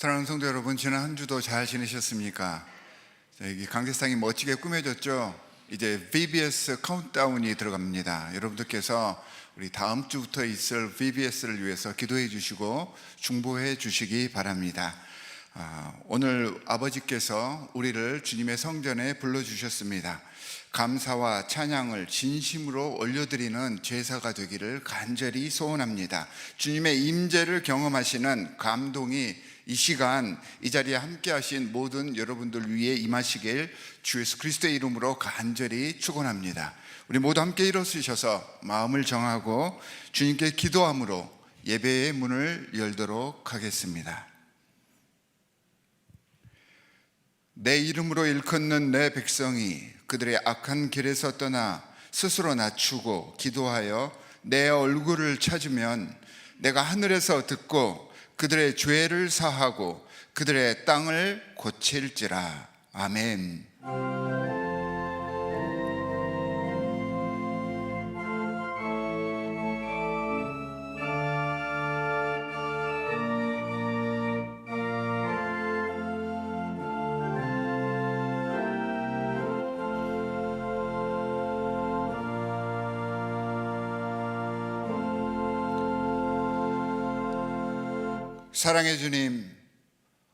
사랑하는 성도 여러분, 지난 한 주도 잘 지내셨습니까? 여기 강대상이 멋지게 꾸며졌죠? 이제 VBS 카운트다운이 들어갑니다. 여러분들께서 우리 다음 주부터 있을 VBS를 위해서 기도해 주시고 중보해 주시기 바랍니다. 오늘 아버지께서 우리를 주님의 성전에 불러주셨습니다. 감사와 찬양을 진심으로 올려드리는 제사가 되기를 간절히 소원합니다. 주님의 임재를 경험하시는 감동이 이 시간 이 자리에 함께 하신 모든 여러분들 위해 임하시길 주 예수 그리스도의 이름으로 간절히 축원합니다. 우리 모두 함께 일어서셔서 마음을 정하고 주님께 기도함으로 예배의 문을 열도록 하겠습니다. 내 이름으로 일컫는 내 백성이 그들의 악한 길에서 떠나 스스로 낮추고 기도하여 내 얼굴을 찾으면 내가 하늘에서 듣고 그들의 죄를 사하고 그들의 땅을 고칠지라. 아멘. 사랑의 주님,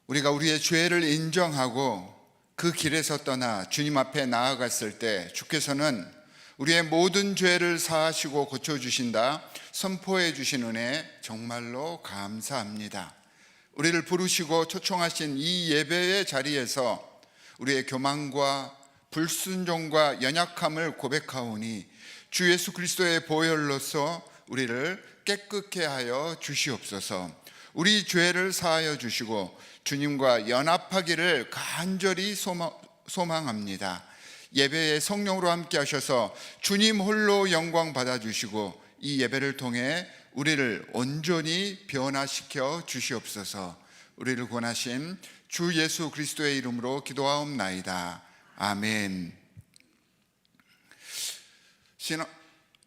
우리가 우리의 죄를 인정하고 그 길에서 떠나 주님 앞에 나아갔을 때 주께서는 우리의 모든 죄를 사하시고 고쳐주신다 선포해 주신 은혜 정말로 감사합니다. 우리를 부르시고 초청하신 이 예배의 자리에서 우리의 교만과 불순종과 연약함을 고백하오니 주 예수 그리스도의 보혈로서 우리를 깨끗게 하여 주시옵소서. 우리 죄를 사하여 주시고 주님과 연합하기를 간절히 소망합니다. 예배에 성령으로 함께 하셔서 주님 홀로 영광 받아주시고 이 예배를 통해 우리를 온전히 변화시켜 주시옵소서. 우리를 권하신 주 예수 그리스도의 이름으로 기도하옵나이다. 아멘.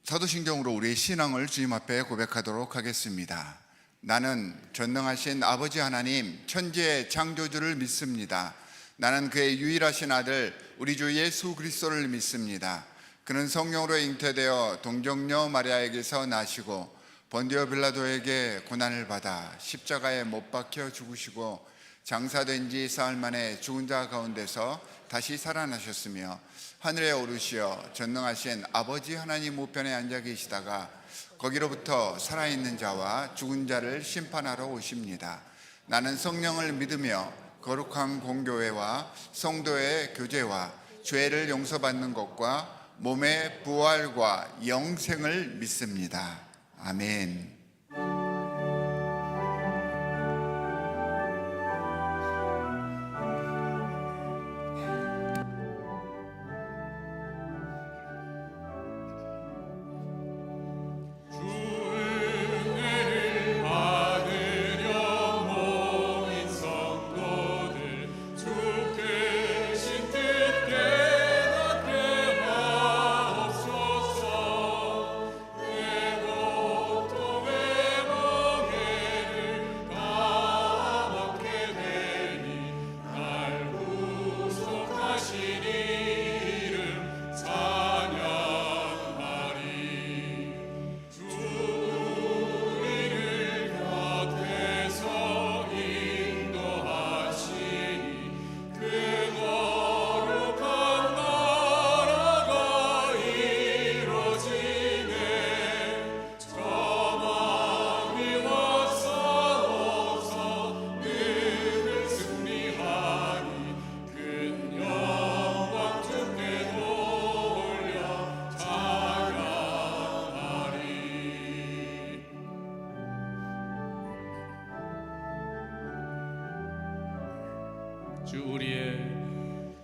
사도신경으로 우리의 신앙을 주님 앞에 고백하도록 하겠습니다. 나는 전능하신 아버지 하나님 천지의 창조주를 믿습니다. 나는 그의 유일하신 아들 우리 주 예수 그리스도를 믿습니다. 그는 성령으로 잉태되어 동정녀 마리아에게서 나시고 본디오 빌라도에게 고난을 받아 십자가에 못 박혀 죽으시고 장사된 지 사흘 만에 죽은 자 가운데서 다시 살아나셨으며 하늘에 오르시어 전능하신 아버지 하나님 우편에 앉아 계시다가 거기로부터 살아있는 자와 죽은 자를 심판하러 오십니다. 나는 성령을 믿으며 거룩한 공교회와 성도의 교제와 죄를 용서받는 것과 몸의 부활과 영생을 믿습니다. 아멘.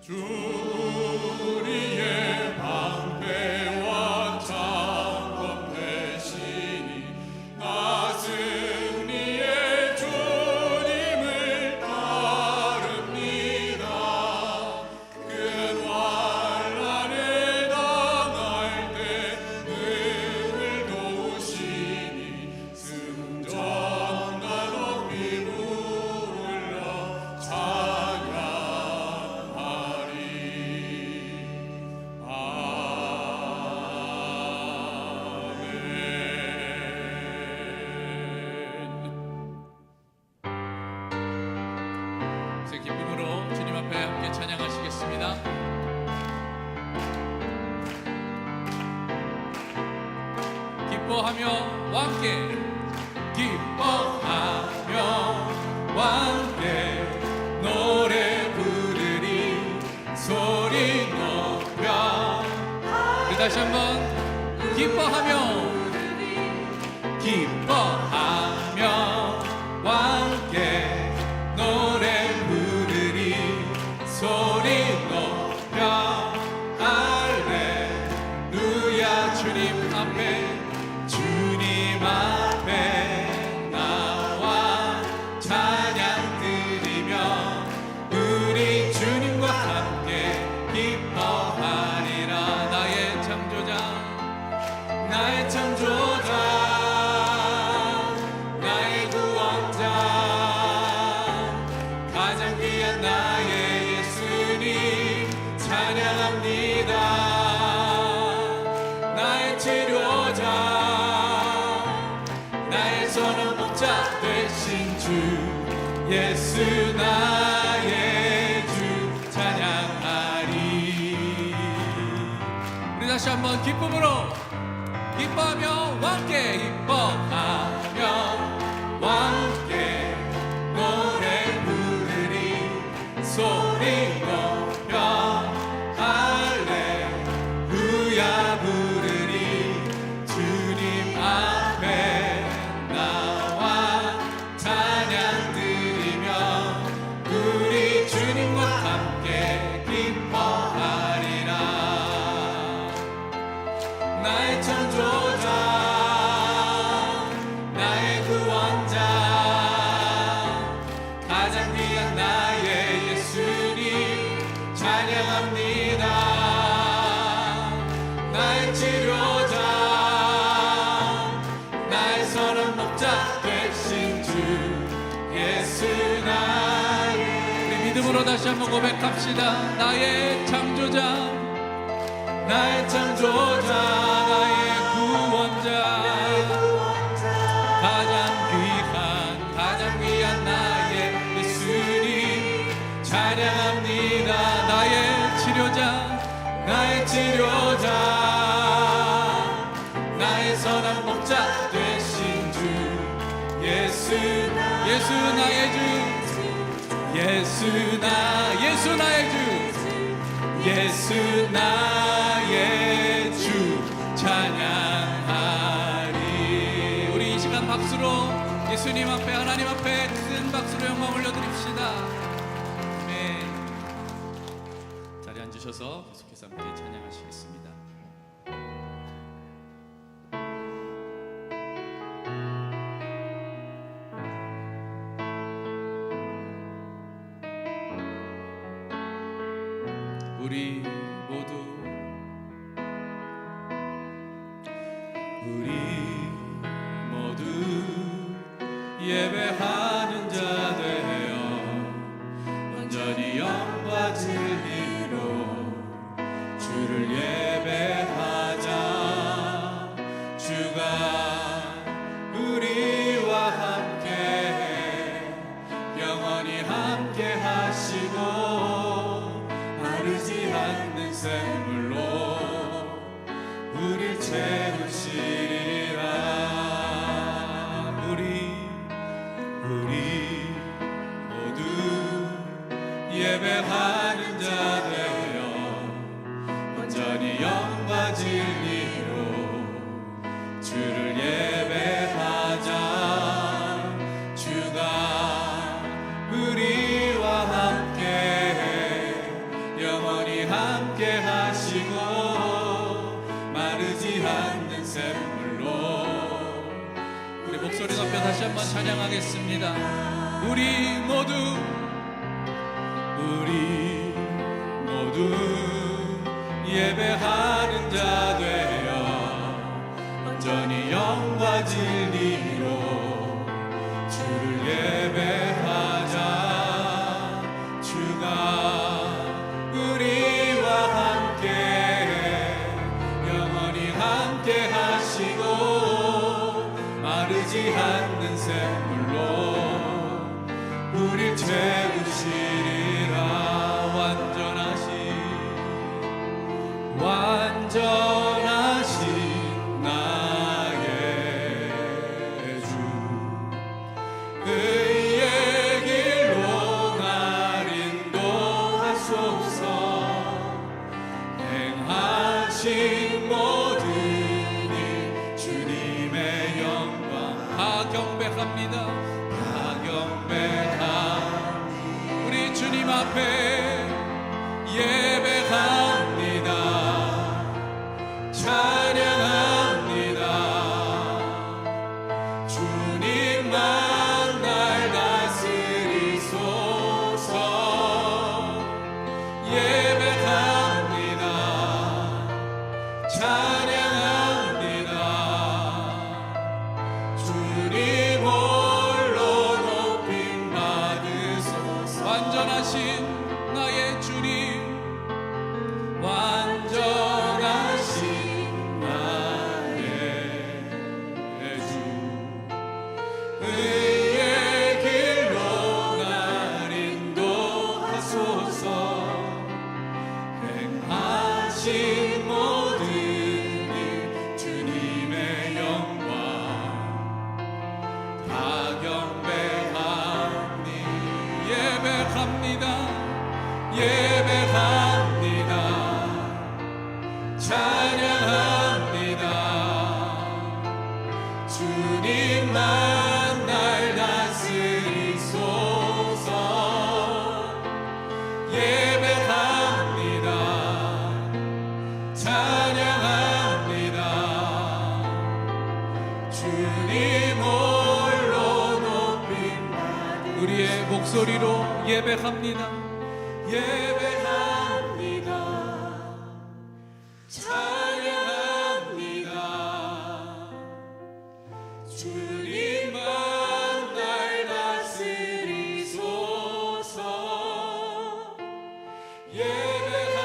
주 우리의 방패와 창검 되시니 나 승리의 주님을 따릅니다. 그 환난을 당할 때 능을 도우시니 승전가 높이 불러 찬양하겠습니다. 기뻐하며 함께 기뻐하며 함께 노래 부르리 소리 높여. 우리 다시 한번 기뻐하며 함께 노래 부르리 소리 높여. 할렐루야. 주님 앞에 나와 찬양 드리며 우리 주님과 함께 기뻐하리라. 나의 창조자 나의 구원자 가장 귀한 나의 예수님 찬양합니다. 나의 치료자 나의 선한 목자 되신 주 예수 나의 주 찬양하리. 우리 다시 한번 기쁨으로 기뻐하며 함께 노래 부르리 소리 높여. 할렐루야 부르리 주님 앞에 나와 찬양 드리며 우리 주님과 함께 기뻐하리라. 나의 창조자 나의 구원자 가장 귀한 나의 예수님 찬양합니다. 나의 치료자 나의 선한 목자 되신 주 예수 나의. 우리 믿음으로 다시 한번 고백합시다. 나의 창조자 나의 나의 구원자 가장 귀한 나의 예수님 찬양합니다. 나의 치료자 나의 선한 목자 되신 주 예수 나의 주 예수 나의 주 찬양하리. 우리 이 시간 박수로 예수님 앞에 하나님 앞에 큰 박수로 영광 올려드립시다. 아멘. 자리에 앉으셔서 계속해서 함께 찬양하시겠습니다. 우리 모두 예배하는 자 되어 온전히 영과 진리로 주를 예배하자. 주가 우리와 함께 영원히 함께 하시고 마르지 않는 샘물로 우릴 채우시리라. 우리 모두 예배하는 자 되어 온전히 영과 진리로 주를 예배하자. 주가 우리와 함께 영원히 함께 하시고 마르지 않는 샘물로. 우리 목소리 높여 다시 한번 찬양하겠습니다. 우리 모두 예배하는 자 되어 온전히 영과 진리로 주를 예배하자. 주가 우리와 함께 영원히 함께 하시고 마르지 않는 샘물로 우릴 채우시리라. 완전하신 앞에 예배합니다. 찬양합니다. 주님만 날 다스리소서. 예배합니다. 찬양합니다. 주님 홀로 높임 받으소서. 완전하신 나의 주님, 완전하신 나의 주, 의의 길로 날 인도하소서. 행하신 모든 일 주님의 영광 다 경배하니. 예배합니다. 예배합니다. 찬양합니다. 주님만 날 다스리소서. 예배합니다. 찬양합니다. 주님 홀로 높임 받으소서. 우리의 목소리로 예배합니다. 예배합니다. 찬양합니다. 주님만 날 다스리소서.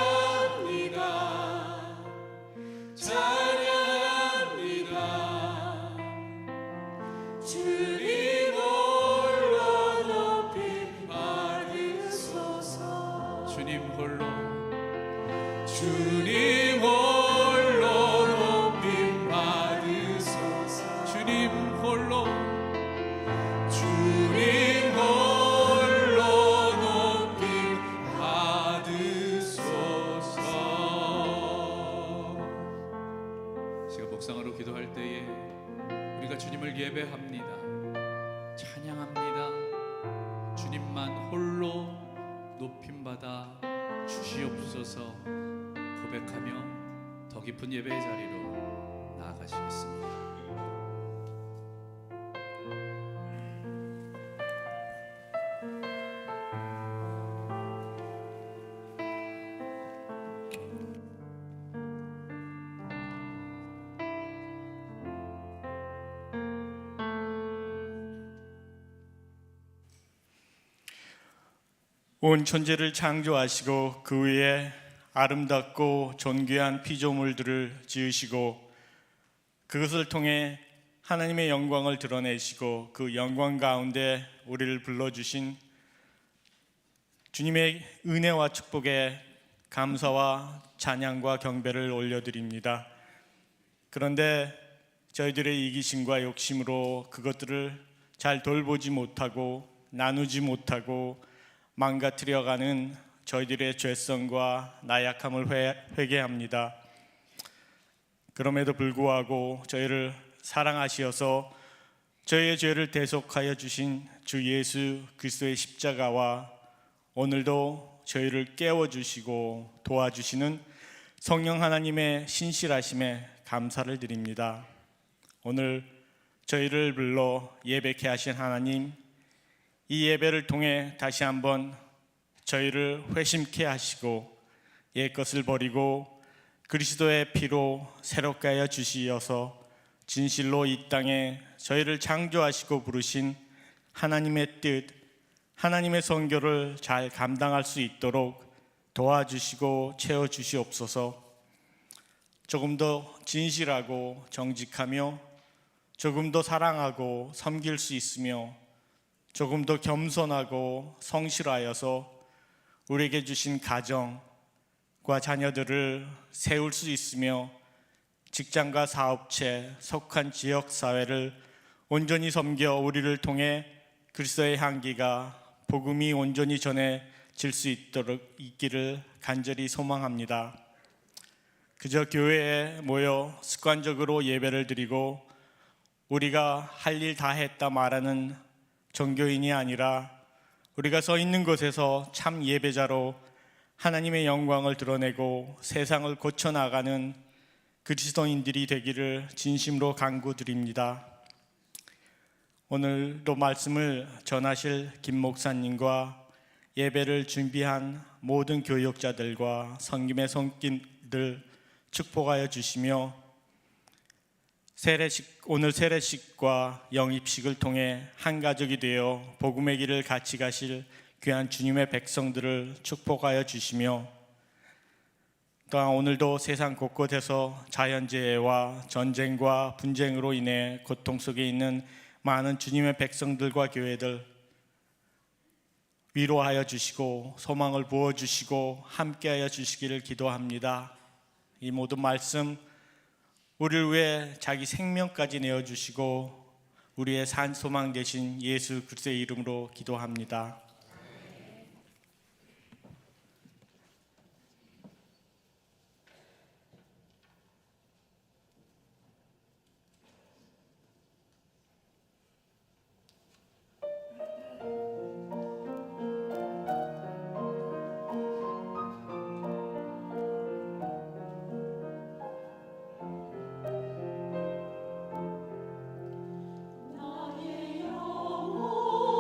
예배합니다. 찬양합니다. 주님 홀로 높임 받으소서. 주님 홀로, 주님 홀로 높임 받으소서. 주님 홀로, 주님 홀로 높임 받으소서. 시간 묵상하러 기도할 때에 우리가 주님을 예배합니다. 찬양합니다. 주님만 홀로 높임받아 주시옵소서 고백하며 더 깊은 예배의 자리로 나아가시겠습니다. 온 천지를 창조하시고 그 위에 아름답고 존귀한 피조물들을 지으시고 그것을 통해 하나님의 영광을 드러내시고 그 영광 가운데 우리를 불러주신 주님의 은혜와 축복에 감사와 찬양과 경배를 올려드립니다. 그런데 저희들의 이기심과 욕심으로 그것들을 잘 돌보지 못하고 나누지 못하고 망가뜨려가는 저희들의 죄성과 나약함을 회개합니다. 그럼에도 불구하고 저희를 사랑하시어서 저희의 죄를 대속하여 주신 주 예수 그리스도의 십자가와 오늘도 저희를 깨워주시고 도와주시는 성령 하나님의 신실하심에 감사를 드립니다. 오늘 저희를 불러 예배케 하신 하나님, 이 예배를 통해 다시 한번 저희를 회심케 하시고 옛것을 버리고 그리스도의 피로 새롭게 하여 주시어서 진실로 이 땅에 저희를 창조하시고 부르신 하나님의 뜻, 하나님의 선교를 잘 감당할 수 있도록 도와주시고 채워주시옵소서. 조금 더 진실하고 정직하며 조금 더 사랑하고 섬길 수 있으며 조금 더 겸손하고 성실하여서 우리에게 주신 가정과 자녀들을 세울 수 있으며 직장과 사업체, 속한 지역사회를 온전히 섬겨 우리를 통해 그리스도의 향기가 복음이 온전히 전해질 수 있도록 있기를 간절히 소망합니다. 그저 교회에 모여 습관적으로 예배를 드리고 우리가 할 일 다 했다 말하는 종교인이 아니라 우리가 서 있는 곳에서 참 예배자로 하나님의 영광을 드러내고 세상을 고쳐나가는 그리스도인들이 되기를 진심으로 간구드립니다. 오늘도 말씀을 전하실 김 목사님과 예배를 준비한 모든 교역자들과 성김의 손길들 축복하여 주시며 오늘 세례식과 영입식을 통해 한 가족이 되어 복음의 길을 같이 가실 귀한 주님의 백성들을 축복하여 주시며 또한 오늘도 세상 곳곳에서 자연재해와 전쟁과 분쟁으로 인해 고통 속에 있는 많은 주님의 백성들과 교회들 위로하여 주시고 소망을 부어주시고 함께하여 주시기를 기도합니다. 이 모든 말씀 우리를 위해 자기 생명까지 내어주시고 우리의 산 소망 되신 예수 그리스도의 이름으로 기도합니다. 나의 영혼이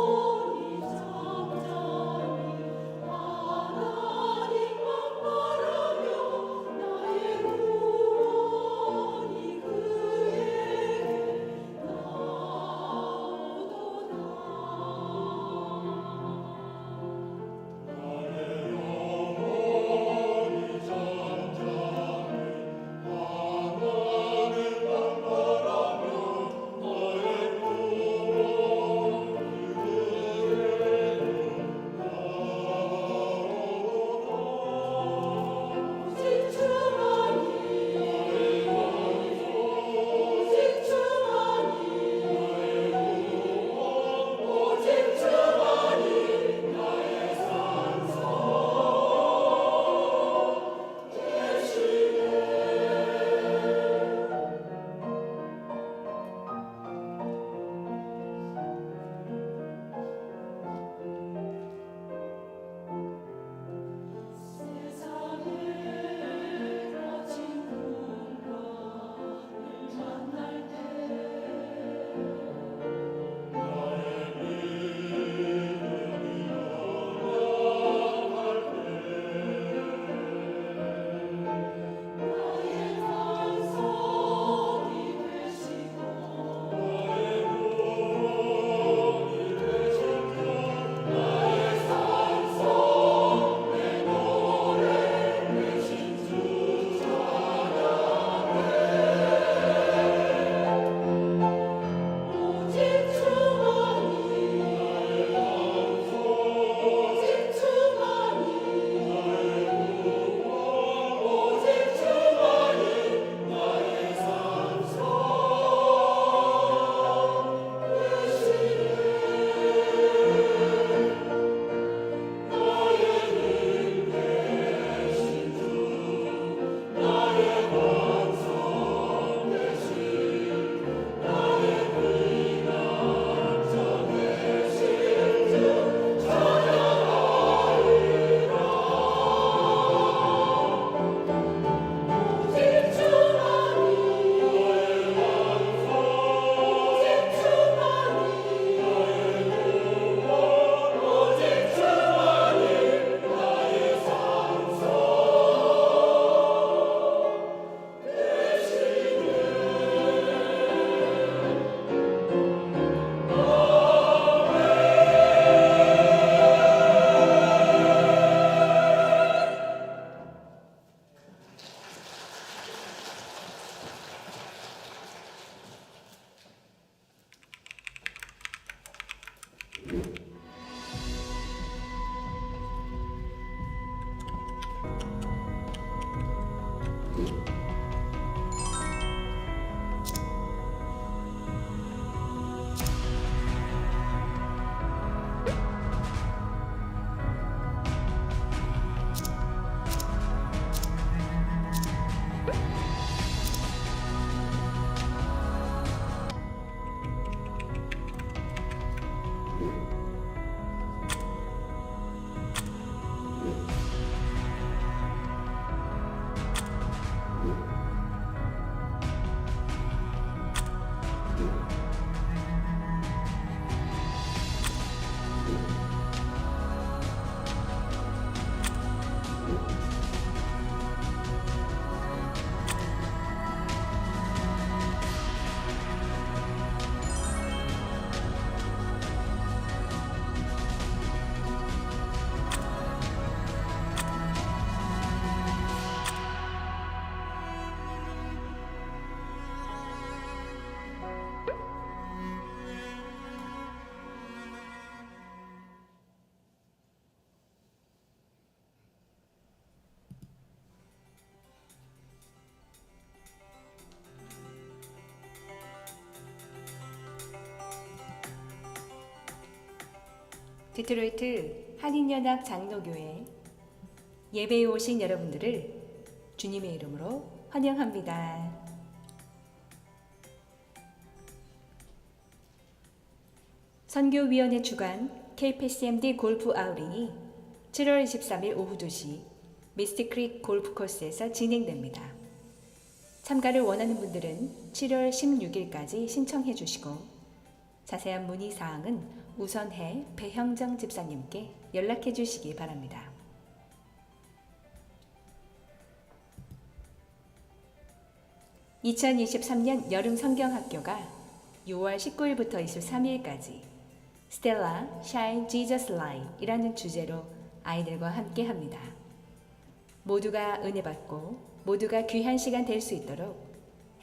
디트로이트 한인연합 장로교회 예배에 오신 여러분들을 주님의 이름으로 환영합니다. 선교위원회 주관 KPCMD 골프 아우링이 7월 23일 오후 2시 미스틱크릭 골프코스에서 진행됩니다. 참가를 원하는 분들은 7월 16일까지 신청해 주시고 자세한 문의사항은 우선해 배형정 집사님께 연락해 주시기 바랍니다. (2023년) 여름 성경학교가 6월 19일부터 23일까지 스텔라 샤인 지저스 라인 이라는 주제로 아이들과 함께 합니다. 모두가 은혜 받고 모두가 귀한 시간 될 수 있도록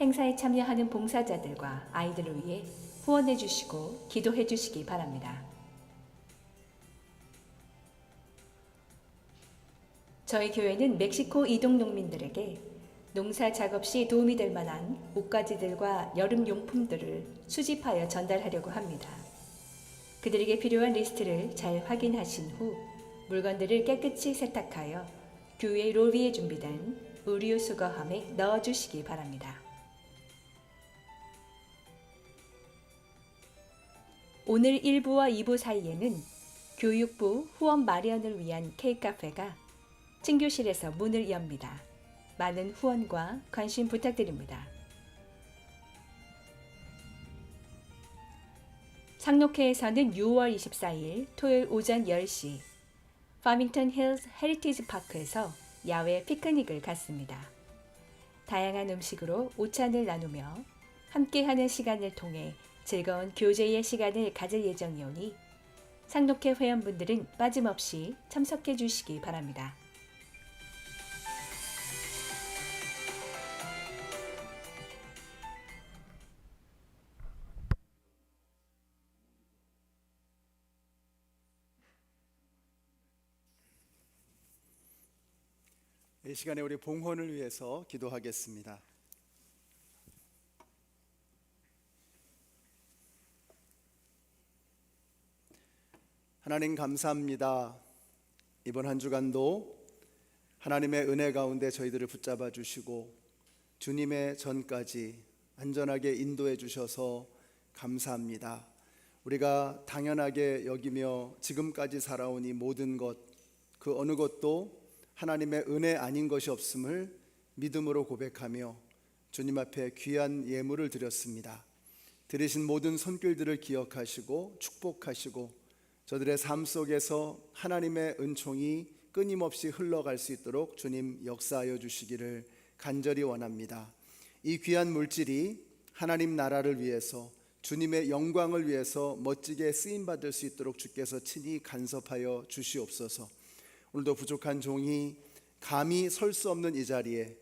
행사에 참여하는 봉사자들과 아이들을 위해 후원해 주시고 기도해 주시기 바랍니다. 저희 교회는 멕시코 이동 농민들에게 농사 작업 시 도움이 될 만한 옷가지들과 여름 용품들을 수집하여 전달하려고 합니다. 그들에게 필요한 리스트를 잘 확인하신 후 물건들을 깨끗이 세탁하여 교회 로비에 준비된 의류 수거함에 넣어주시기 바랍니다. 오늘 1부와 2부 사이에는 교육부 후원 마련을 위한 K카페가 친교실에서 문을 엽니다. 많은 후원과 관심 부탁드립니다. 상록회에서는 6월 24일 토요일 오전 10시 파밍턴 힐스 헤리티지 파크에서 야외 피크닉을 갖습니다. 다양한 음식으로 오찬을 나누며 함께하는 시간을 통해 즐거운 교제의 시간을 가질 예정이오니 상록회 회원분들은 빠짐없이 참석해 주시기 바랍니다. 이 시간에 우리 봉헌을 위해서 기도하겠습니다. 하나님 감사합니다. 이번 한 주간도 하나님의 은혜 가운데 저희들을 붙잡아 주시고 주님의 전까지 안전하게 인도해 주셔서 감사합니다. 우리가 당연하게 여기며 지금까지 살아온 이 모든 것, 그 어느 것도 하나님의 은혜 아닌 것이 없음을 믿음으로 고백하며 주님 앞에 귀한 예물을 드렸습니다. 드리신 모든 손길들을 기억하시고 축복하시고 저들의 삶 속에서 하나님의 은총이 끊임없이 흘러갈 수 있도록 주님 역사하여 주시기를 간절히 원합니다. 이 귀한 물질이 하나님 나라를 위해서 주님의 영광을 위해서 멋지게 쓰임받을 수 있도록 주께서 친히 간섭하여 주시옵소서. 오늘도 부족한 종이 감히 설 수 없는 이 자리에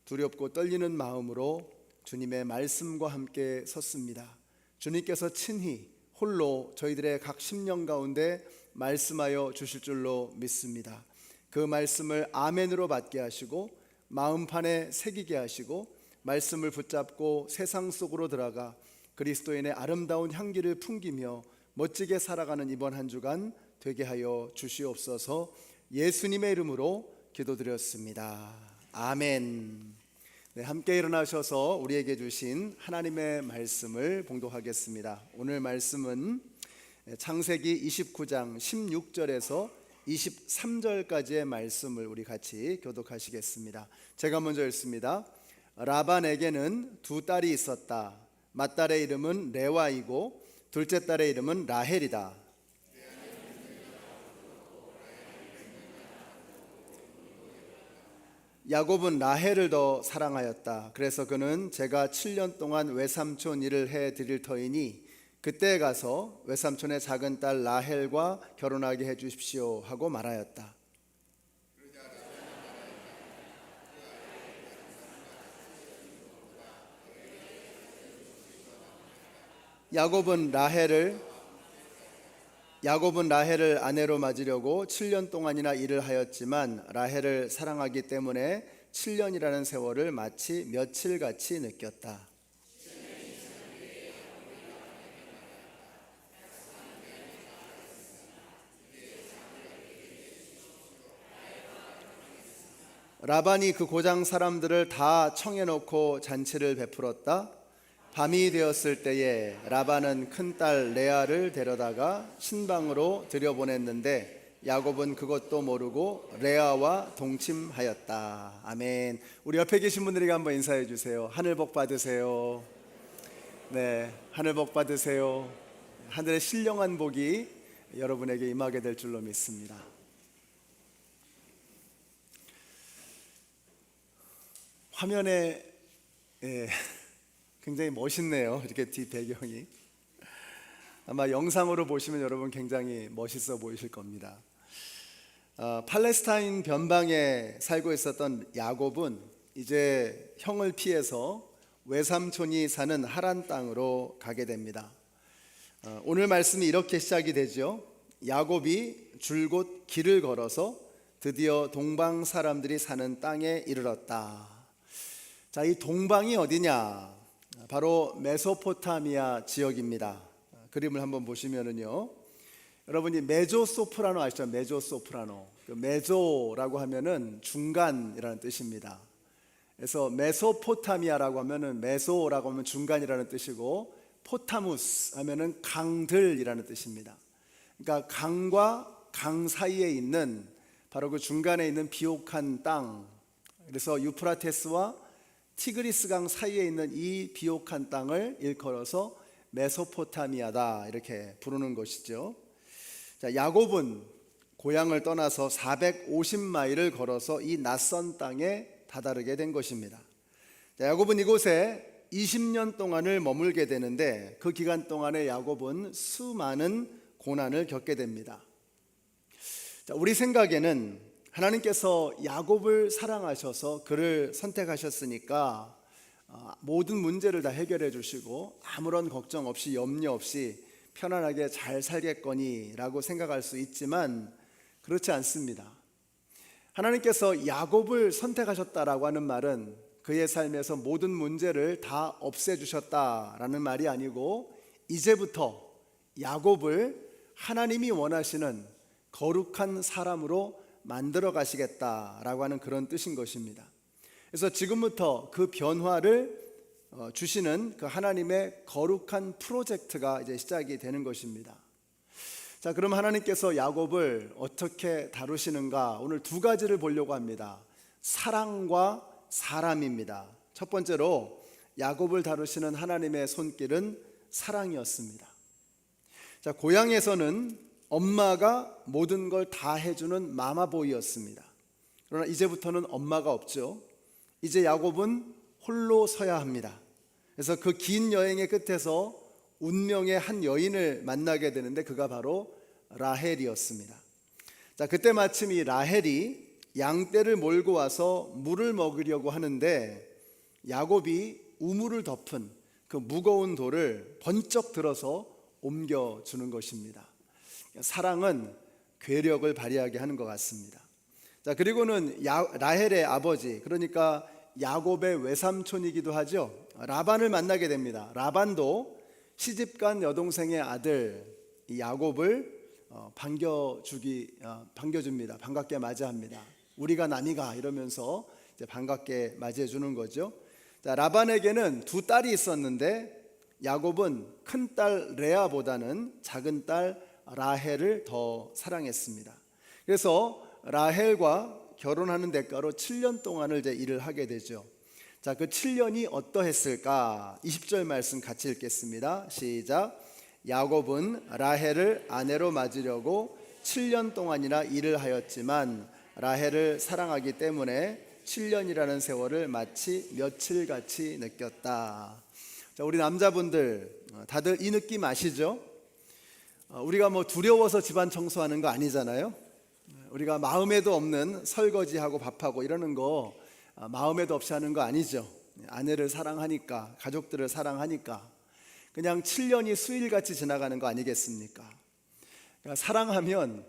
두렵고 떨리는 마음으로 주님의 말씀과 함께 섰습니다. 주님께서 친히 홀로 저희들의 각 심령 가운데 말씀하여 주실 줄로 믿습니다. 그 말씀을 아멘으로 받게 하시고 마음판에 새기게 하시고 말씀을 붙잡고 세상 속으로 들어가 그리스도인의 아름다운 향기를 풍기며 멋지게 살아가는 이번 한 주간 되게 하여 주시옵소서. 예수님의 이름으로 기도드렸습니다. 아멘. 네, 함께 일어나셔서 우리에게 주신 하나님의 말씀을 봉독하겠습니다. 오늘 말씀은 창세기 29장 16절에서 23절까지의 말씀을 우리 같이 교독하시겠습니다. 제가 먼저 읽습니다. 라반에게는 두 딸이 있었다. 맏딸의 이름은 레와이고 둘째 딸의 이름은 라헬이다. 야곱은 라헬을 더 사랑하였다. 그래서 그는 제가 7년 동안 외삼촌 일을 해드릴 터이니 그때 가서 외삼촌의 작은 딸 라헬과 결혼하게 해주십시오 하고 말하였다. 야곱은 라헬을 아내로 맞으려고 7년 동안이나 일을 하였지만 라헬을 사랑하기 때문에 7년이라는 세월을 마치 며칠같이 느꼈다. 라반이 그 고장 사람들을 다 청해놓고 잔치를 베풀었다. 밤이 되었을 때에 라반은 큰딸 레아를 데려다가 신방으로 들여보냈는데 야곱은 그것도 모르고 레아와 동침하였다. 아멘. 우리 옆에 계신 분들에게 한번 인사해 주세요. 하늘 복 받으세요. 네, 하늘 복 받으세요. 하늘의 신령한 복이 여러분에게 임하게 될 줄로 믿습니다. 화면에 굉장히 멋있네요. 이렇게 뒷 배경이. 아마 영상으로 보시면 여러분 굉장히 멋있어 보이실 겁니다. 팔레스타인 변방에 살고 있었던 야곱은 이제 형을 피해서 외삼촌이 사는 하란 땅으로 가게 됩니다. 오늘 말씀이 이렇게 시작이 되죠. 야곱이 줄곧 길을 걸어서 드디어 동방 사람들이 사는 땅에 이르렀다. 자, 이 동방이 어디냐? 바로 메소포타미아 지역입니다. 그림을 한번 보시면은요, 여러분이 메조소프라노 아시죠? 메조소프라노. 그 메조라고 하면은 중간이라는 뜻입니다. 그래서 메소포타미아라고 하면은 메소라고 하면 중간이라는 뜻이고 포타무스 하면은 강들이라는 뜻입니다. 그러니까 강과 강 사이에 있는 바로 그 중간에 있는 비옥한 땅. 그래서 유프라테스와 티그리스 강 사이에 있는 이 비옥한 땅을 일컬어서 메소포타미아다 이렇게 부르는 것이죠. 자, 야곱은 고향을 떠나서 450마일을 걸어서 이 낯선 땅에 다다르게 된 것입니다. 자, 야곱은 이곳에 20년 동안을 머물게 되는데 그 기간 동안에 야곱은 수많은 고난을 겪게 됩니다. 자, 우리 생각에는 하나님께서 야곱을 사랑하셔서 그를 선택하셨으니까 모든 문제를 다 해결해 주시고 아무런 걱정 없이 염려 없이 편안하게 잘 살겠거니라고 생각할 수 있지만 그렇지 않습니다. 하나님께서 야곱을 선택하셨다라고 하는 말은 그의 삶에서 모든 문제를 다 없애주셨다라는 말이 아니고 이제부터 야곱을 하나님이 원하시는 거룩한 사람으로 만들어 가시겠다라고 하는 그런 뜻인 것입니다. 그래서 지금부터 그 변화를 주시는 그 하나님의 거룩한 프로젝트가 이제 시작이 되는 것입니다. 자, 그럼 하나님께서 야곱을 어떻게 다루시는가? 오늘 두 가지를 보려고 합니다. 사랑과 사람입니다. 첫 번째로 야곱을 다루시는 하나님의 손길은 사랑이었습니다. 자, 고향에서는 엄마가 모든 걸 다 해주는 마마보이였습니다. 그러나 이제부터는 엄마가 없죠. 이제 야곱은 홀로 서야 합니다. 그래서 그 긴 여행의 끝에서 운명의 한 여인을 만나게 되는데 그가 바로 라헬이었습니다. 자, 그때 마침 이 라헬이 양떼를 몰고 와서 물을 먹으려고 하는데 야곱이 우물을 덮은 그 무거운 돌을 번쩍 들어서 옮겨주는 것입니다. 사랑은 괴력을 발휘하게 하는 것 같습니다. 자, 그리고는 라헬의 아버지, 그러니까 야곱의 외삼촌이기도 하죠, 라반을 만나게 됩니다. 라반도 시집간 여동생의 아들 이 야곱을 반겨줍니다. 반갑게 맞이합니다. 우리가 남이가 이러면서 이제 반갑게 맞이해 주는 거죠. 자, 라반에게는 두 딸이 있었는데 야곱은 큰 딸 레아보다는 작은 딸 라헬을 더 사랑했습니다. 그래서 라헬과 결혼하는 대가로 7년 동안을 이제 일을 하게 되죠. 자, 그 7년이 어떠했을까? 20절 말씀 같이 읽겠습니다. 시작. 야곱은 라헬을 아내로 맞으려고 7년 동안이나 일을 하였지만 라헬을 사랑하기 때문에 7년이라는 세월을 마치 며칠같이 느꼈다. 자, 우리 남자분들 다들 이 느낌 아시죠? 우리가 뭐 두려워서 집안 청소하는 거 아니잖아요. 우리가 마음에도 없는 설거지하고 밥하고 이러는 거 마음에도 없이 하는 거 아니죠. 아내를 사랑하니까, 가족들을 사랑하니까 그냥 7년이 수일같이 지나가는 거 아니겠습니까? 그러니까 사랑하면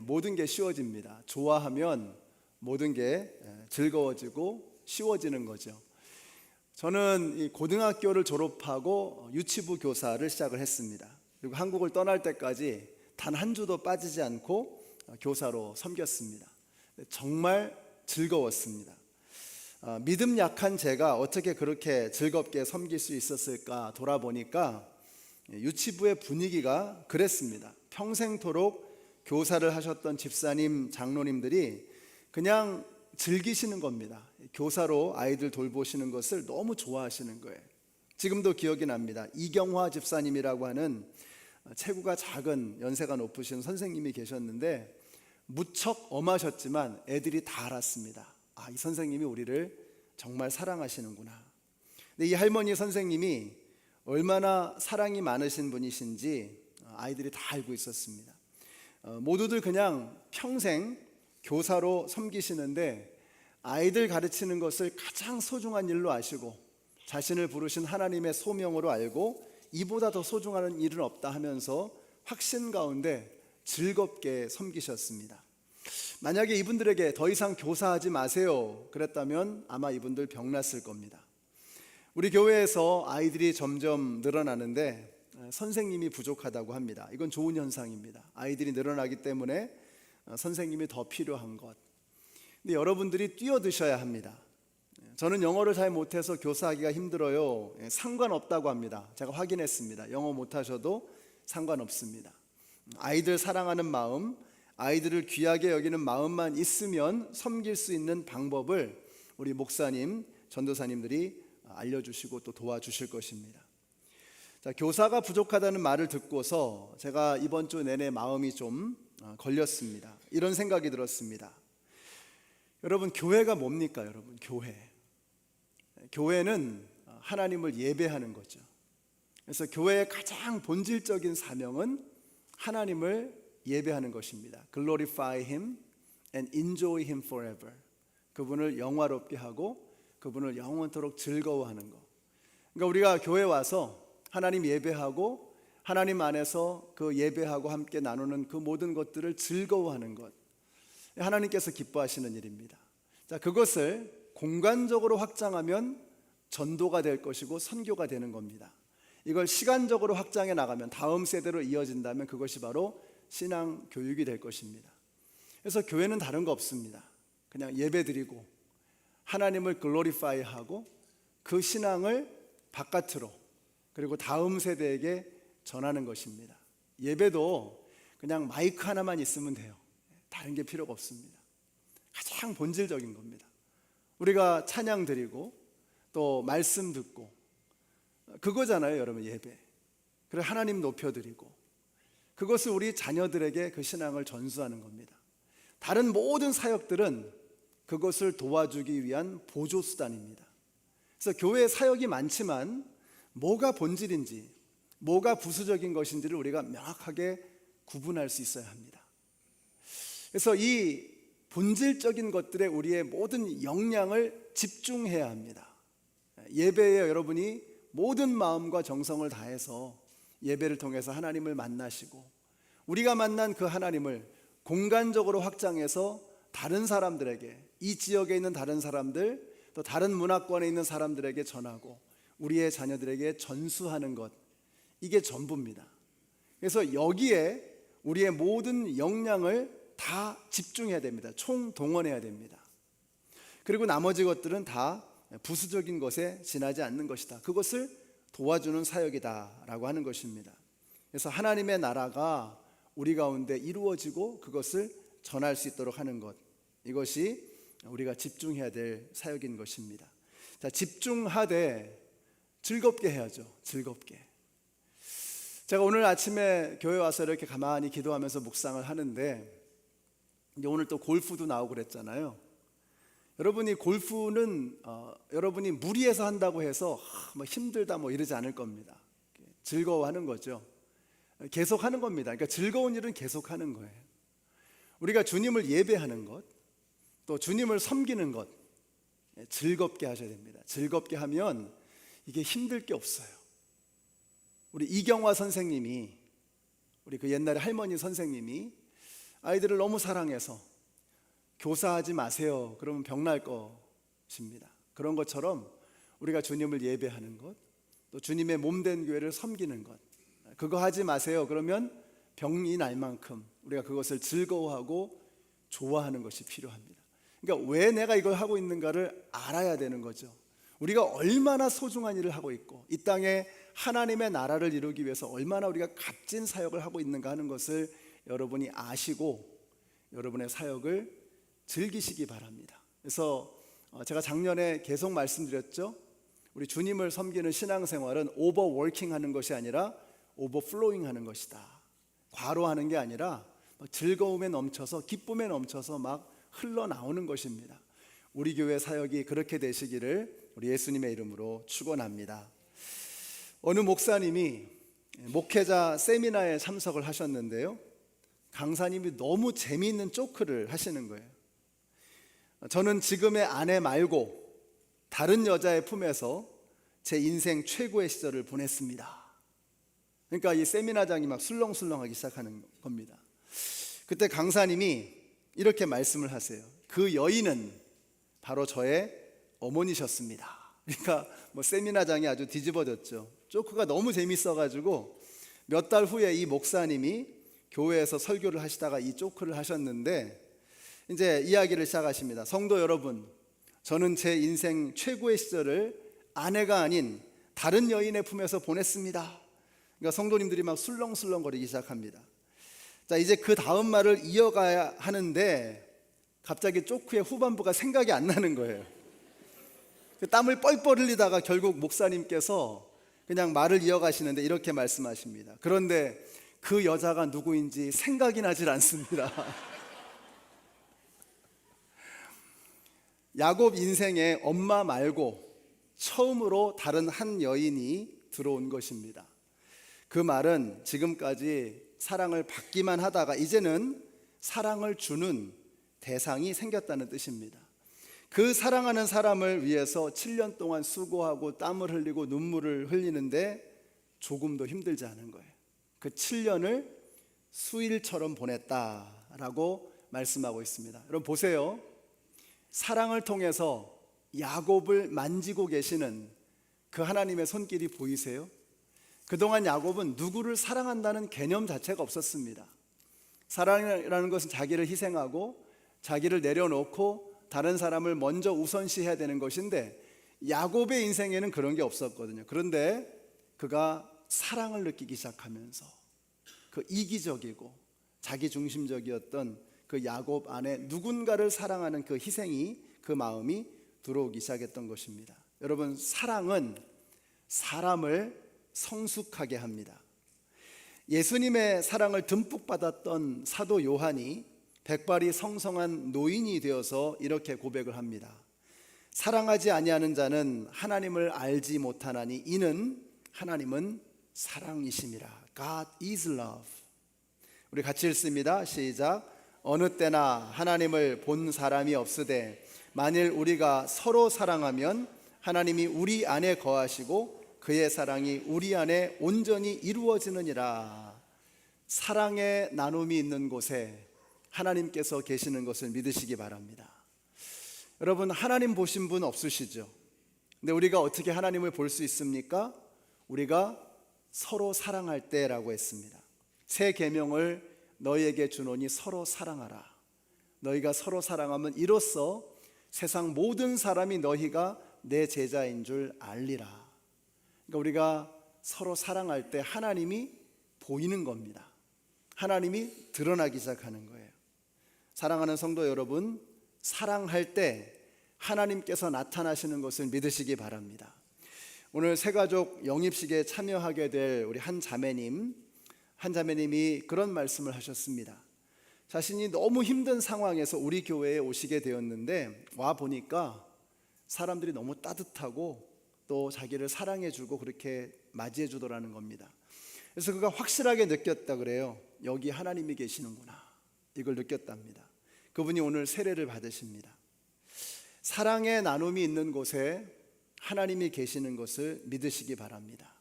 모든 게 쉬워집니다. 좋아하면 모든 게 즐거워지고 쉬워지는 거죠. 저는 이 고등학교를 졸업하고 유치부 교사를 시작을 했습니다. 그리고 한국을 떠날 때까지 단 한 주도 빠지지 않고 교사로 섬겼습니다. 정말 즐거웠습니다. 믿음 약한 제가 어떻게 그렇게 즐겁게 섬길 수 있었을까 돌아보니까 유치부의 분위기가 그랬습니다. 평생토록 교사를 하셨던 집사님, 장로님들이 그냥 즐기시는 겁니다. 교사로 아이들 돌보시는 것을 너무 좋아하시는 거예요. 지금도 기억이 납니다. 이경화 집사님이라고 하는 체구가 작은 연세가 높으신 선생님이 계셨는데 무척 엄하셨지만 애들이 다 알았습니다. 이 선생님이 우리를 정말 사랑하시는구나. 근데 이 할머니 선생님이 얼마나 사랑이 많으신 분이신지 아이들이 다 알고 있었습니다. 모두들 그냥 평생 교사로 섬기시는데 아이들 가르치는 것을 가장 소중한 일로 아시고 자신을 부르신 하나님의 소명으로 알고 이보다 더 소중한 일은 없다 하면서 확신 가운데 즐겁게 섬기셨습니다. 만약에 이분들에게 더 이상 교사하지 마세요 그랬다면 아마 이분들 병났을 겁니다. 우리 교회에서 아이들이 점점 늘어나는데 선생님이 부족하다고 합니다. 이건 좋은 현상입니다. 아이들이 늘어나기 때문에 선생님이 더 필요한 것. 근데 여러분들이 뛰어드셔야 합니다. 저는 영어를 잘 못해서 교사하기가 힘들어요. 상관없다고 합니다. 제가 확인했습니다. 영어 못하셔도 상관없습니다. 아이들 사랑하는 마음, 아이들을 귀하게 여기는 마음만 있으면 섬길 수 있는 방법을 우리 목사님, 전도사님들이 알려주시고 또 도와주실 것입니다. 자, 교사가 부족하다는 말을 듣고서 제가 이번 주 내내 마음이 좀 걸렸습니다. 이런 생각이 들었습니다. 여러분, 교회가 뭡니까? 여러분, 교회는 하나님을 예배하는 거죠. 그래서 교회의 가장 본질적인 사명은 하나님을 예배하는 것입니다. Glorify Him and enjoy Him forever. 그분을 영화롭게 하고 그분을 영원토록 즐거워하는 것. 그러니까 우리가 교회 와서 하나님 예배하고 하나님 안에서 그 예배하고 함께 나누는 그 모든 것들을 즐거워하는 것, 하나님께서 기뻐하시는 일입니다. 자, 그것을 공간적으로 확장하면 전도가 될 것이고 선교가 되는 겁니다. 이걸 시간적으로 확장해 나가면 다음 세대로 이어진다면 그것이 바로 신앙 교육이 될 것입니다. 그래서 교회는 다른 거 없습니다. 그냥 예배드리고 하나님을 글로리파이하고 그 신앙을 바깥으로 그리고 다음 세대에게 전하는 것입니다. 예배도 그냥 마이크 하나만 있으면 돼요. 다른 게 필요가 없습니다. 가장 본질적인 겁니다. 우리가 찬양 드리고 또 말씀 듣고 그거잖아요, 여러분. 예배. 그리고 하나님 높여드리고 그것을 우리 자녀들에게 그 신앙을 전수하는 겁니다. 다른 모든 사역들은 그것을 도와주기 위한 보조수단입니다. 그래서 교회에 사역이 많지만 뭐가 본질인지 뭐가 부수적인 것인지를 우리가 명확하게 구분할 수 있어야 합니다. 그래서 이 본질적인 것들에 우리의 모든 역량을 집중해야 합니다. 예배에 여러분이 모든 마음과 정성을 다해서 예배를 통해서 하나님을 만나시고 우리가 만난 그 하나님을 공간적으로 확장해서 다른 사람들에게, 이 지역에 있는 다른 사람들, 또 다른 문화권에 있는 사람들에게 전하고 우리의 자녀들에게 전수하는 것, 이게 전부입니다. 그래서 여기에 우리의 모든 역량을 다 집중해야 됩니다. 총동원해야 됩니다. 그리고 나머지 것들은 다 부수적인 것에 지나지 않는 것이다. 그것을 도와주는 사역이다라고 하는 것입니다. 그래서 하나님의 나라가 우리 가운데 이루어지고 그것을 전할 수 있도록 하는 것, 이것이 우리가 집중해야 될 사역인 것입니다. 자, 집중하되 즐겁게 해야죠. 즐겁게. 제가 오늘 아침에 교회 와서 이렇게 가만히 기도하면서 묵상을 하는데 이제 오늘 또 골프도 나오고 그랬잖아요. 여러분이 골프는 여러분이 무리해서 한다고 해서 뭐 힘들다 뭐 이러지 않을 겁니다. 즐거워하는 거죠. 계속 하는 겁니다. 그러니까 즐거운 일은 계속 하는 거예요. 우리가 주님을 예배하는 것, 또 주님을 섬기는 것 즐겁게 하셔야 됩니다. 즐겁게 하면 이게 힘들 게 없어요. 우리 이경화 선생님이, 우리 그 옛날에 할머니 선생님이 아이들을 너무 사랑해서 교사하지 마세요. 그러면 병날 것입니다. 그런 것처럼 우리가 주님을 예배하는 것, 또 주님의 몸된 교회를 섬기는 것, 그거 하지 마세요. 그러면 병이 날 만큼 우리가 그것을 즐거워하고 좋아하는 것이 필요합니다. 그러니까 왜 내가 이걸 하고 있는가를 알아야 되는 거죠. 우리가 얼마나 소중한 일을 하고 있고 이 땅에 하나님의 나라를 이루기 위해서 얼마나 우리가 값진 사역을 하고 있는가 하는 것을 여러분이 아시고 여러분의 사역을 즐기시기 바랍니다. 그래서 제가 작년에 계속 말씀드렸죠. 우리 주님을 섬기는 신앙생활은 오버워킹 하는 것이 아니라 오버플로잉 하는 것이다. 과로하는 게 아니라 즐거움에 넘쳐서 기쁨에 넘쳐서 막 흘러나오는 것입니다. 우리 교회 사역이 그렇게 되시기를 우리 예수님의 이름으로 축원합니다. 어느 목사님이 목회자 세미나에 참석을 하셨는데요, 강사님이 너무 재미있는 조크를 하시는 거예요. 저는 지금의 아내 말고 다른 여자의 품에서 제 인생 최고의 시절을 보냈습니다. 그러니까 이 세미나장이 막 술렁술렁하기 시작하는 겁니다. 그때 강사님이 이렇게 말씀을 하세요. 그 여인은 바로 저의 어머니셨습니다. 그러니까 세미나장이 아주 뒤집어졌죠. 조크가 너무 재밌어가지고 몇 달 후에 이 목사님이 교회에서 설교를 하시다가 이 조크를 하셨는데 이제 이야기를 시작하십니다. 성도 여러분, 저는 제 인생 최고의 시절을 아내가 아닌 다른 여인의 품에서 보냈습니다. 그러니까 성도님들이 막 술렁술렁거리기 시작합니다. 자, 이제 그 다음 말을 이어가야 하는데 갑자기 조크의 후반부가 생각이 안 나는 거예요. 땀을 뻘뻘 흘리다가 결국 목사님께서 그냥 말을 이어가시는데 이렇게 말씀하십니다. 그런데 그 여자가 누구인지 생각이 나질 않습니다. 야곱 인생에 엄마 말고 처음으로 다른 한 여인이 들어온 것입니다. 그 말은 지금까지 사랑을 받기만 하다가 이제는 사랑을 주는 대상이 생겼다는 뜻입니다. 그 사랑하는 사람을 위해서 7년 동안 수고하고 땀을 흘리고 눈물을 흘리는데 조금도 힘들지 않은 거예요. 그 7년을 수일처럼 보냈다라고 말씀하고 있습니다. 여러분 보세요. 사랑을 통해서 야곱을 만지고 계시는 그 하나님의 손길이 보이세요? 그동안 야곱은 누구를 사랑한다는 개념 자체가 없었습니다. 사랑이라는 것은 자기를 희생하고 자기를 내려놓고 다른 사람을 먼저 우선시해야 되는 것인데 야곱의 인생에는 그런 게 없었거든요. 그런데 그가 사랑을 느끼기 시작하면서 그 이기적이고 자기중심적이었던 그 야곱 안에 누군가를 사랑하는 그 희생이, 그 마음이 들어오기 시작했던 것입니다. 여러분, 사랑은 사람을 성숙하게 합니다. 예수님의 사랑을 듬뿍 받았던 사도 요한이 백발이 성성한 노인이 되어서 이렇게 고백을 합니다. 사랑하지 아니하는 자는 하나님을 알지 못하나니 이는 하나님은 사랑이심이라. God is love. 우리 같이 읽습니다. 시작. 어느 때나 하나님을 본 사람이 없으되 만일 우리가 서로 사랑하면 하나님이 우리 안에 거하시고 그의 사랑이 우리 안에 온전히 이루어지느니라. 사랑의 나눔이 있는 곳에 하나님께서 계시는 것을 믿으시기 바랍니다. 여러분, 하나님 보신 분 없으시죠? 근데 우리가 어떻게 하나님을 볼 수 있습니까? 우리가 서로 사랑할 때라고 했습니다. 새 계명을 너희에게 주노니 서로 사랑하라. 너희가 서로 사랑하면 이로써 세상 모든 사람이 너희가 내 제자인 줄 알리라. 그러니까 우리가 서로 사랑할 때 하나님이 보이는 겁니다. 하나님이 드러나기 시작하는 거예요. 사랑하는 성도 여러분, 사랑할 때 하나님께서 나타나시는 것을 믿으시기 바랍니다. 오늘 새가족 영입식에 참여하게 될 우리 한 자매님이 그런 말씀을 하셨습니다. 자신이 너무 힘든 상황에서 우리 교회에 오시게 되었는데 와 보니까 사람들이 너무 따뜻하고 또 자기를 사랑해주고 그렇게 맞이해주더라는 겁니다. 그래서 그가 확실하게 느꼈다 그래요. 여기 하나님이 계시는구나. 이걸 느꼈답니다. 그분이 오늘 세례를 받으십니다. 사랑의 나눔이 있는 곳에 하나님이 계시는 것을 믿으시기 바랍니다.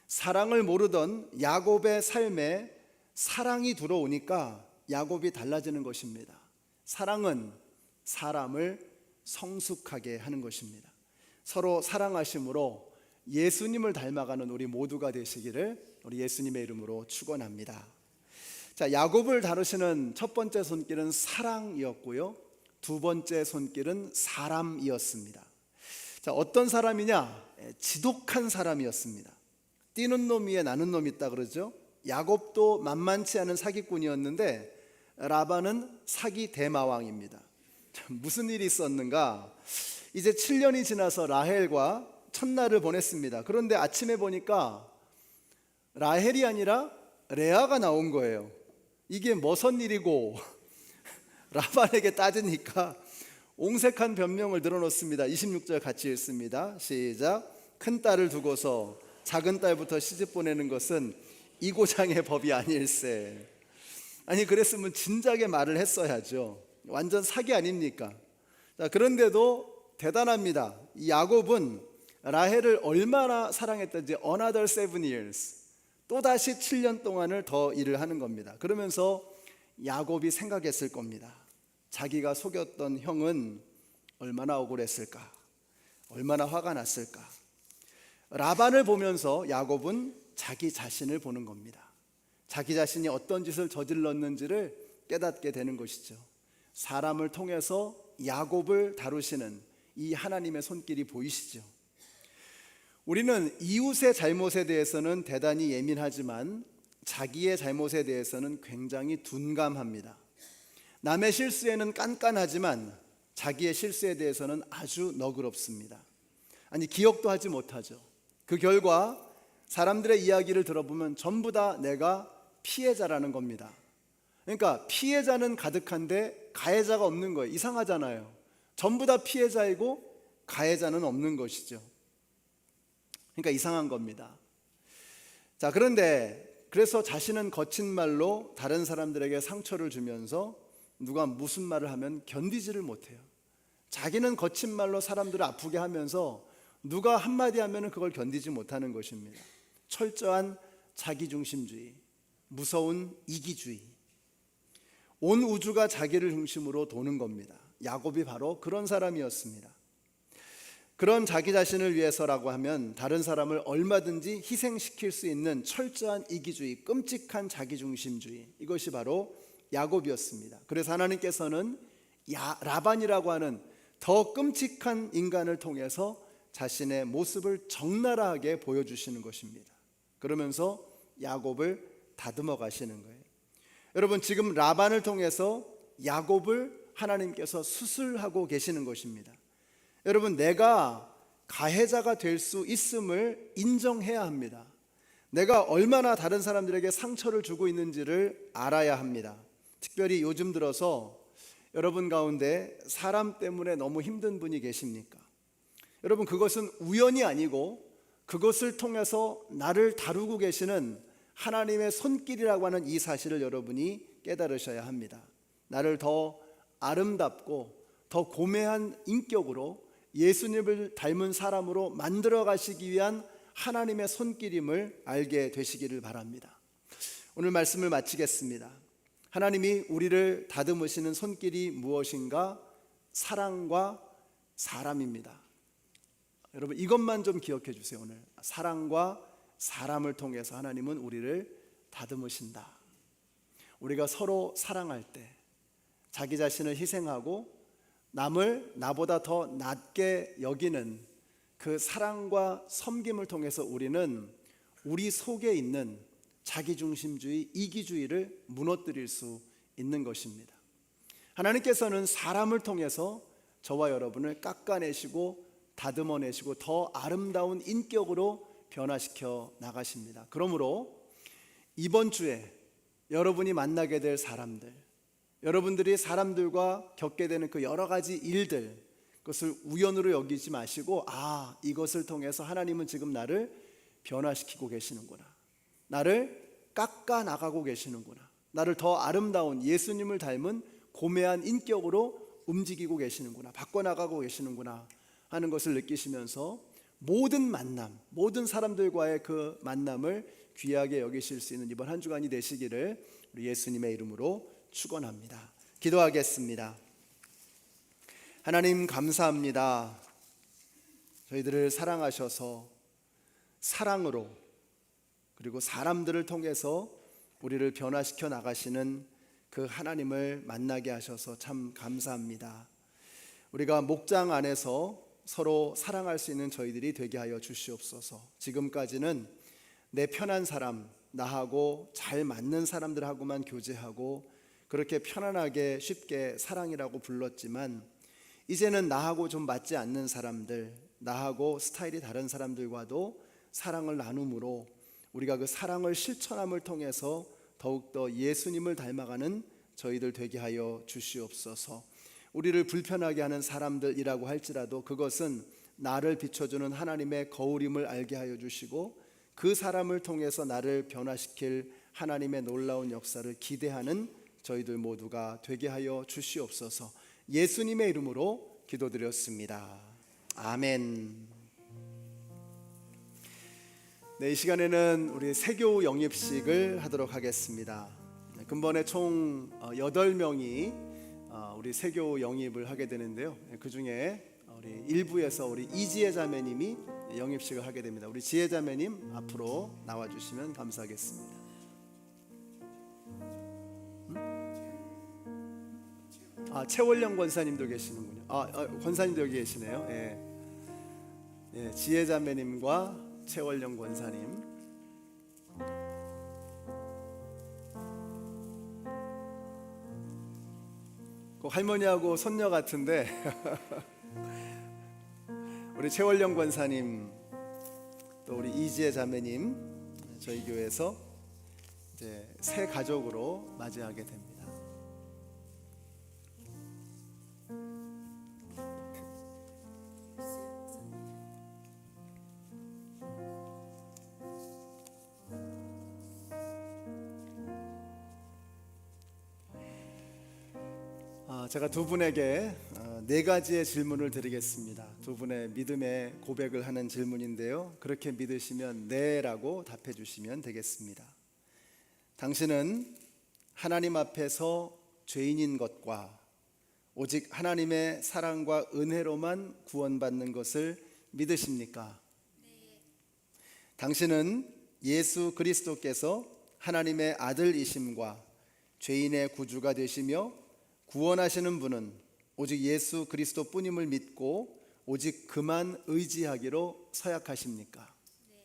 사랑을 모르던 야곱의 삶에 사랑이 들어오니까 야곱이 달라지는 것입니다. 사랑은 사람을 성숙하게 하는 것입니다. 서로 사랑하심으로 예수님을 닮아가는 우리 모두가 되시기를 우리 예수님의 이름으로 축원합니다. 자, 야곱을 다루시는 첫 번째 손길은 사랑이었고요. 두 번째 손길은 사람이었습니다. 자, 어떤 사람이냐? 지독한 사람이었습니다. 뛰는 놈 위에 나는 놈이 있다 그러죠. 야곱도 만만치 않은 사기꾼이었는데 라반은 사기 대마왕입니다. 무슨 일이 있었는가? 이제 7년이 지나서 라헬과 첫날을 보냈습니다. 그런데 아침에 보니까 라헬이 아니라 레아가 나온 거예요. 이게 무슨 일이고 라반에게 따지니까 옹색한 변명을 늘어놓습니다. 26절 같이 읽습니다. 시작. 큰 딸을 두고서 작은 딸부터 시집 보내는 것은 이 고장의 법이 아닐세. 아니 그랬으면 진작에 말을 했어야죠. 완전 사기 아닙니까? 자, 그런데도 대단합니다. 이 야곱은 라헬을 얼마나 사랑했던지 another 7 years, 또다시 7년 동안을 더 일을 하는 겁니다. 그러면서 야곱이 생각했을 겁니다. 자기가 속였던 형은 얼마나 억울했을까, 얼마나 화가 났을까. 라반을 보면서 야곱은 자기 자신을 보는 겁니다. 자기 자신이 어떤 짓을 저질렀는지를 깨닫게 되는 것이죠. 사람을 통해서 야곱을 다루시는 이 하나님의 손길이 보이시죠. 우리는 이웃의 잘못에 대해서는 대단히 예민하지만 자기의 잘못에 대해서는 굉장히 둔감합니다. 남의 실수에는 깐깐하지만 자기의 실수에 대해서는 아주 너그럽습니다. 아니 기억도 하지 못하죠. 그 결과 사람들의 이야기를 들어보면 전부 다 내가 피해자라는 겁니다. 그러니까 피해자는 가득한데 가해자가 없는 거예요. 이상하잖아요. 전부 다 피해자이고 가해자는 없는 것이죠. 그러니까 이상한 겁니다. 자, 그런데 그래서 자신은 거친 말로 다른 사람들에게 상처를 주면서 누가 무슨 말을 하면 견디지를 못해요. 자기는 거친 말로 사람들을 아프게 하면서 누가 한마디 하면 그걸 견디지 못하는 것입니다. 철저한 자기중심주의, 무서운 이기주의. 온 우주가 자기를 중심으로 도는 겁니다. 야곱이 바로 그런 사람이었습니다. 그런 자기 자신을 위해서라고 하면 다른 사람을 얼마든지 희생시킬 수 있는 철저한 이기주의, 끔찍한 자기중심주의, 이것이 바로 야곱이었습니다. 그래서 하나님께서는 라반이라고 하는 더 끔찍한 인간을 통해서 자신의 모습을 적나라하게 보여주시는 것입니다. 그러면서 야곱을 다듬어 가시는 거예요. 여러분, 지금 라반을 통해서 야곱을 하나님께서 수술하고 계시는 것입니다. 여러분, 내가 가해자가 될 수 있음을 인정해야 합니다. 내가 얼마나 다른 사람들에게 상처를 주고 있는지를 알아야 합니다. 특별히 요즘 들어서 여러분 가운데 사람 때문에 너무 힘든 분이 계십니까? 여러분, 그것은 우연이 아니고 그것을 통해서 나를 다루고 계시는 하나님의 손길이라고 하는 이 사실을 여러분이 깨달으셔야 합니다. 나를 더 아름답고 더 고매한 인격으로 예수님을 닮은 사람으로 만들어 가시기 위한 하나님의 손길임을 알게 되시기를 바랍니다. 오늘 말씀을 마치겠습니다. 하나님이 우리를 다듬으시는 손길이 무엇인가? 사랑과 사람입니다. 여러분, 이것만 좀 기억해 주세요. 오늘 사랑과 사람을 통해서 하나님은 우리를 다듬으신다. 우리가 서로 사랑할 때 자기 자신을 희생하고 남을 나보다 더 낮게 여기는 그 사랑과 섬김을 통해서 우리는 우리 속에 있는 자기중심주의, 이기주의를 무너뜨릴 수 있는 것입니다. 하나님께서는 사람을 통해서 저와 여러분을 깎아내시고 다듬어내시고 더 아름다운 인격으로 변화시켜 나가십니다. 그러므로 이번 주에 여러분이 만나게 될 사람들, 여러분들이 사람들과 겪게 되는 그 여러 가지 일들, 그것을 우연으로 여기지 마시고 이것을 통해서 하나님은 지금 나를 변화시키고 계시는구나, 나를 깎아 나가고 계시는구나, 나를 더 아름다운 예수님을 닮은 고매한 인격으로 움직이고 계시는구나, 바꿔나가고 계시는구나 하는 것을 느끼시면서 모든 만남, 모든 사람들과의 그 만남을 귀하게 여기실 수 있는 이번 한 주간이 되시기를 우리 예수님의 이름으로 축원합니다. 기도하겠습니다. 하나님, 감사합니다. 저희들을 사랑하셔서 사랑으로 그리고 사람들을 통해서 우리를 변화시켜 나가시는 그 하나님을 만나게 하셔서 참 감사합니다. 우리가 목장 안에서 서로 사랑할 수 있는 저희들이 되게 하여 주시옵소서. 지금까지는 내 편한 사람, 나하고 잘 맞는 사람들하고만 교제하고 그렇게 편안하게 쉽게 사랑이라고 불렀지만, 이제는 나하고 좀 맞지 않는 사람들, 나하고 스타일이 다른 사람들과도 사랑을 나눔으로 우리가 그 사랑을 실천함을 통해서 더욱더 예수님을 닮아가는 저희들 되게 하여 주시옵소서. 우리를 불편하게 하는 사람들이라고 할지라도 그것은 나를 비춰주는 하나님의 거울임을 알게 하여 주시고, 그 사람을 통해서 나를 변화시킬 하나님의 놀라운 역사를 기대하는 저희들 모두가 되게 하여 주시옵소서. 예수님의 이름으로 기도드렸습니다. 아멘. 네, 이 시간에는 우리 세교 영입식을 하도록 하겠습니다. 근본에 총 8명이 우리 세교 영입을 하게 되는데요. 그 중에 우리 일부에서 우리 이지혜 자매님이 영입식을 하게 됩니다. 우리 지혜 자매님 앞으로 나와주시면 감사하겠습니다. 최월령 권사님도 계시는군요. 권사님도 여기 계시네요. 예, 지혜 자매님과 최월령 권사님. 꼭 할머니하고 손녀 같은데 우리 최월령 권사님, 또 우리 이지혜 자매님, 저희 교회에서 이제 새 가족으로 맞이하게 됩니다. 제가 두 분에게 4가지의 질문을 드리겠습니다. 두 분의 믿음의 고백을 하는 질문인데요. 그렇게 믿으시면 네라고 답해 주시면 되겠습니다. 당신은 하나님 앞에서 죄인인 것과 오직 하나님의 사랑과 은혜로만 구원받는 것을 믿으십니까? 네. 당신은 예수 그리스도께서 하나님의 아들이심과 죄인의 구주가 되시며 구원하시는 분은 오직 예수 그리스도뿐임을 믿고 오직 그만 의지하기로 서약하십니까? 네.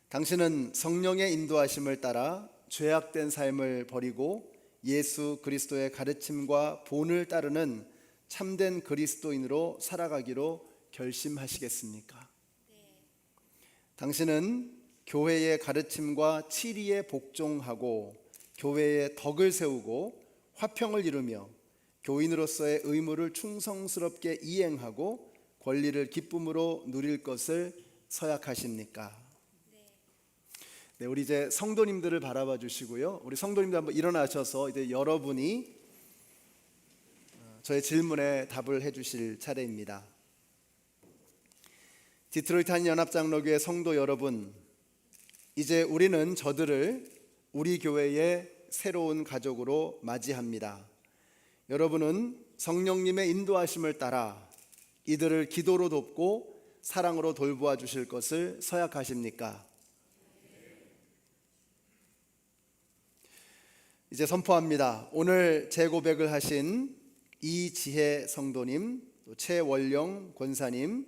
당신은 성령의 인도하심을 따라 죄악된 삶을 버리고 예수 그리스도의 가르침과 본을 따르는 참된 그리스도인으로 살아가기로 결심하시겠습니까? 네. 당신은 교회의 가르침과 치리에 복종하고 교회의 덕을 세우고 화평을 이루며 교인으로서의 의무를 충성스럽게 이행하고 권리를 기쁨으로 누릴 것을 서약하십니까? 네, 우리 이제 성도님들을 바라봐 주시고요. 우리 성도님들 한번 일어나셔서 이제 여러분이 저의 질문에 답을 해주실 차례입니다. 디트로이트 한인연합장로교회 성도 여러분, 이제 우리는 저들을 우리 교회의 새로운 가족으로 맞이합니다. 여러분은 성령님의 인도하심을 따라 이들을 기도로 돕고 사랑으로 돌보아 주실 것을 서약하십니까? 이제 선포합니다. 오늘 재고백을 하신 이지혜 성도님, 또 최월령 권사님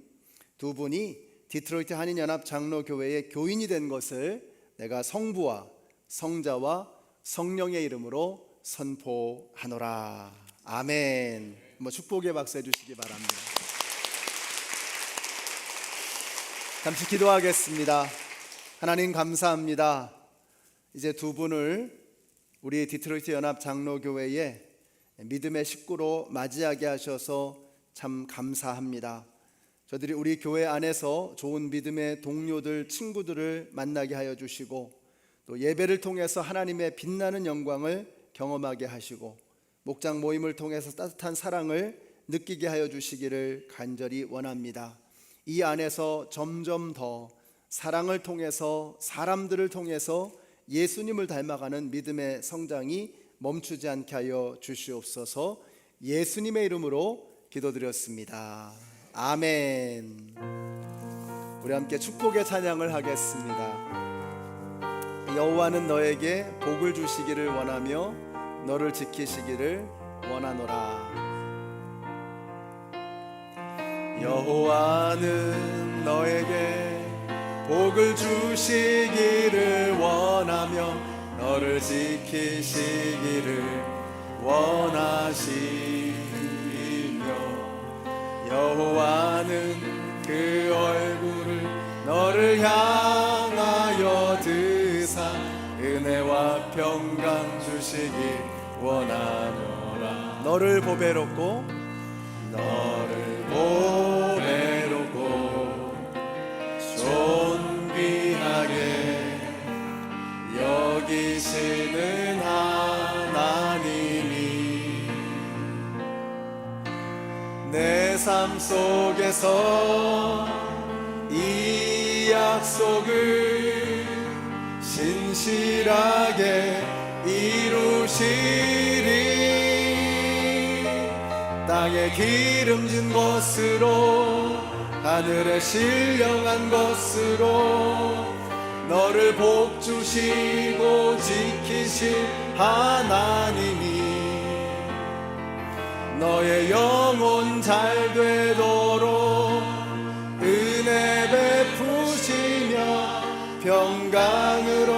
두 분이 디트로이트 한인연합장로교회의 교인이 된 것을 내가 성부와 성자와 성령의 이름으로 선포하노라. 아멘. 축복의 박수 해주시기 바랍니다. 잠시 기도하겠습니다. 하나님 감사합니다. 이제 두 분을 우리 디트로이트 연합 장로교회의 믿음의 식구로 맞이하게 하셔서 참 감사합니다. 저들이 우리 교회 안에서 좋은 믿음의 동료들, 친구들을 만나게 하여 주시고 또 예배를 통해서 하나님의 빛나는 영광을 경험하게 하시고 목장 모임을 통해서 따뜻한 사랑을 느끼게 하여 주시기를 간절히 원합니다. 이 안에서 점점 더 사랑을 통해서 사람들을 통해서 예수님을 닮아가는 믿음의 성장이 멈추지 않게 하여 주시옵소서. 예수님의 이름으로 기도드렸습니다. 아멘. 우리 함께 축복의 찬양을 하겠습니다. 여호와는 너에게 복을 주시기를 원하며 너를 지키시기를 원하노라. 여호와는 너에게 복을 주시기를 원하며 너를 지키시기를 원하시며 여호와는 그 얼굴을 너를 향하여 드사 은혜와 평강 주시기 원하노라. 너를 보배롭고 존귀하게 여기시는 하나님이 내 삶 속에서 이 약속을 신실하게 이루시리. 땅에 기름진 것으로 하늘에 신령한 것으로 너를 복주시고 지키실 하나님이 너의 영혼 잘 되도록 은혜 베푸시며 평강으로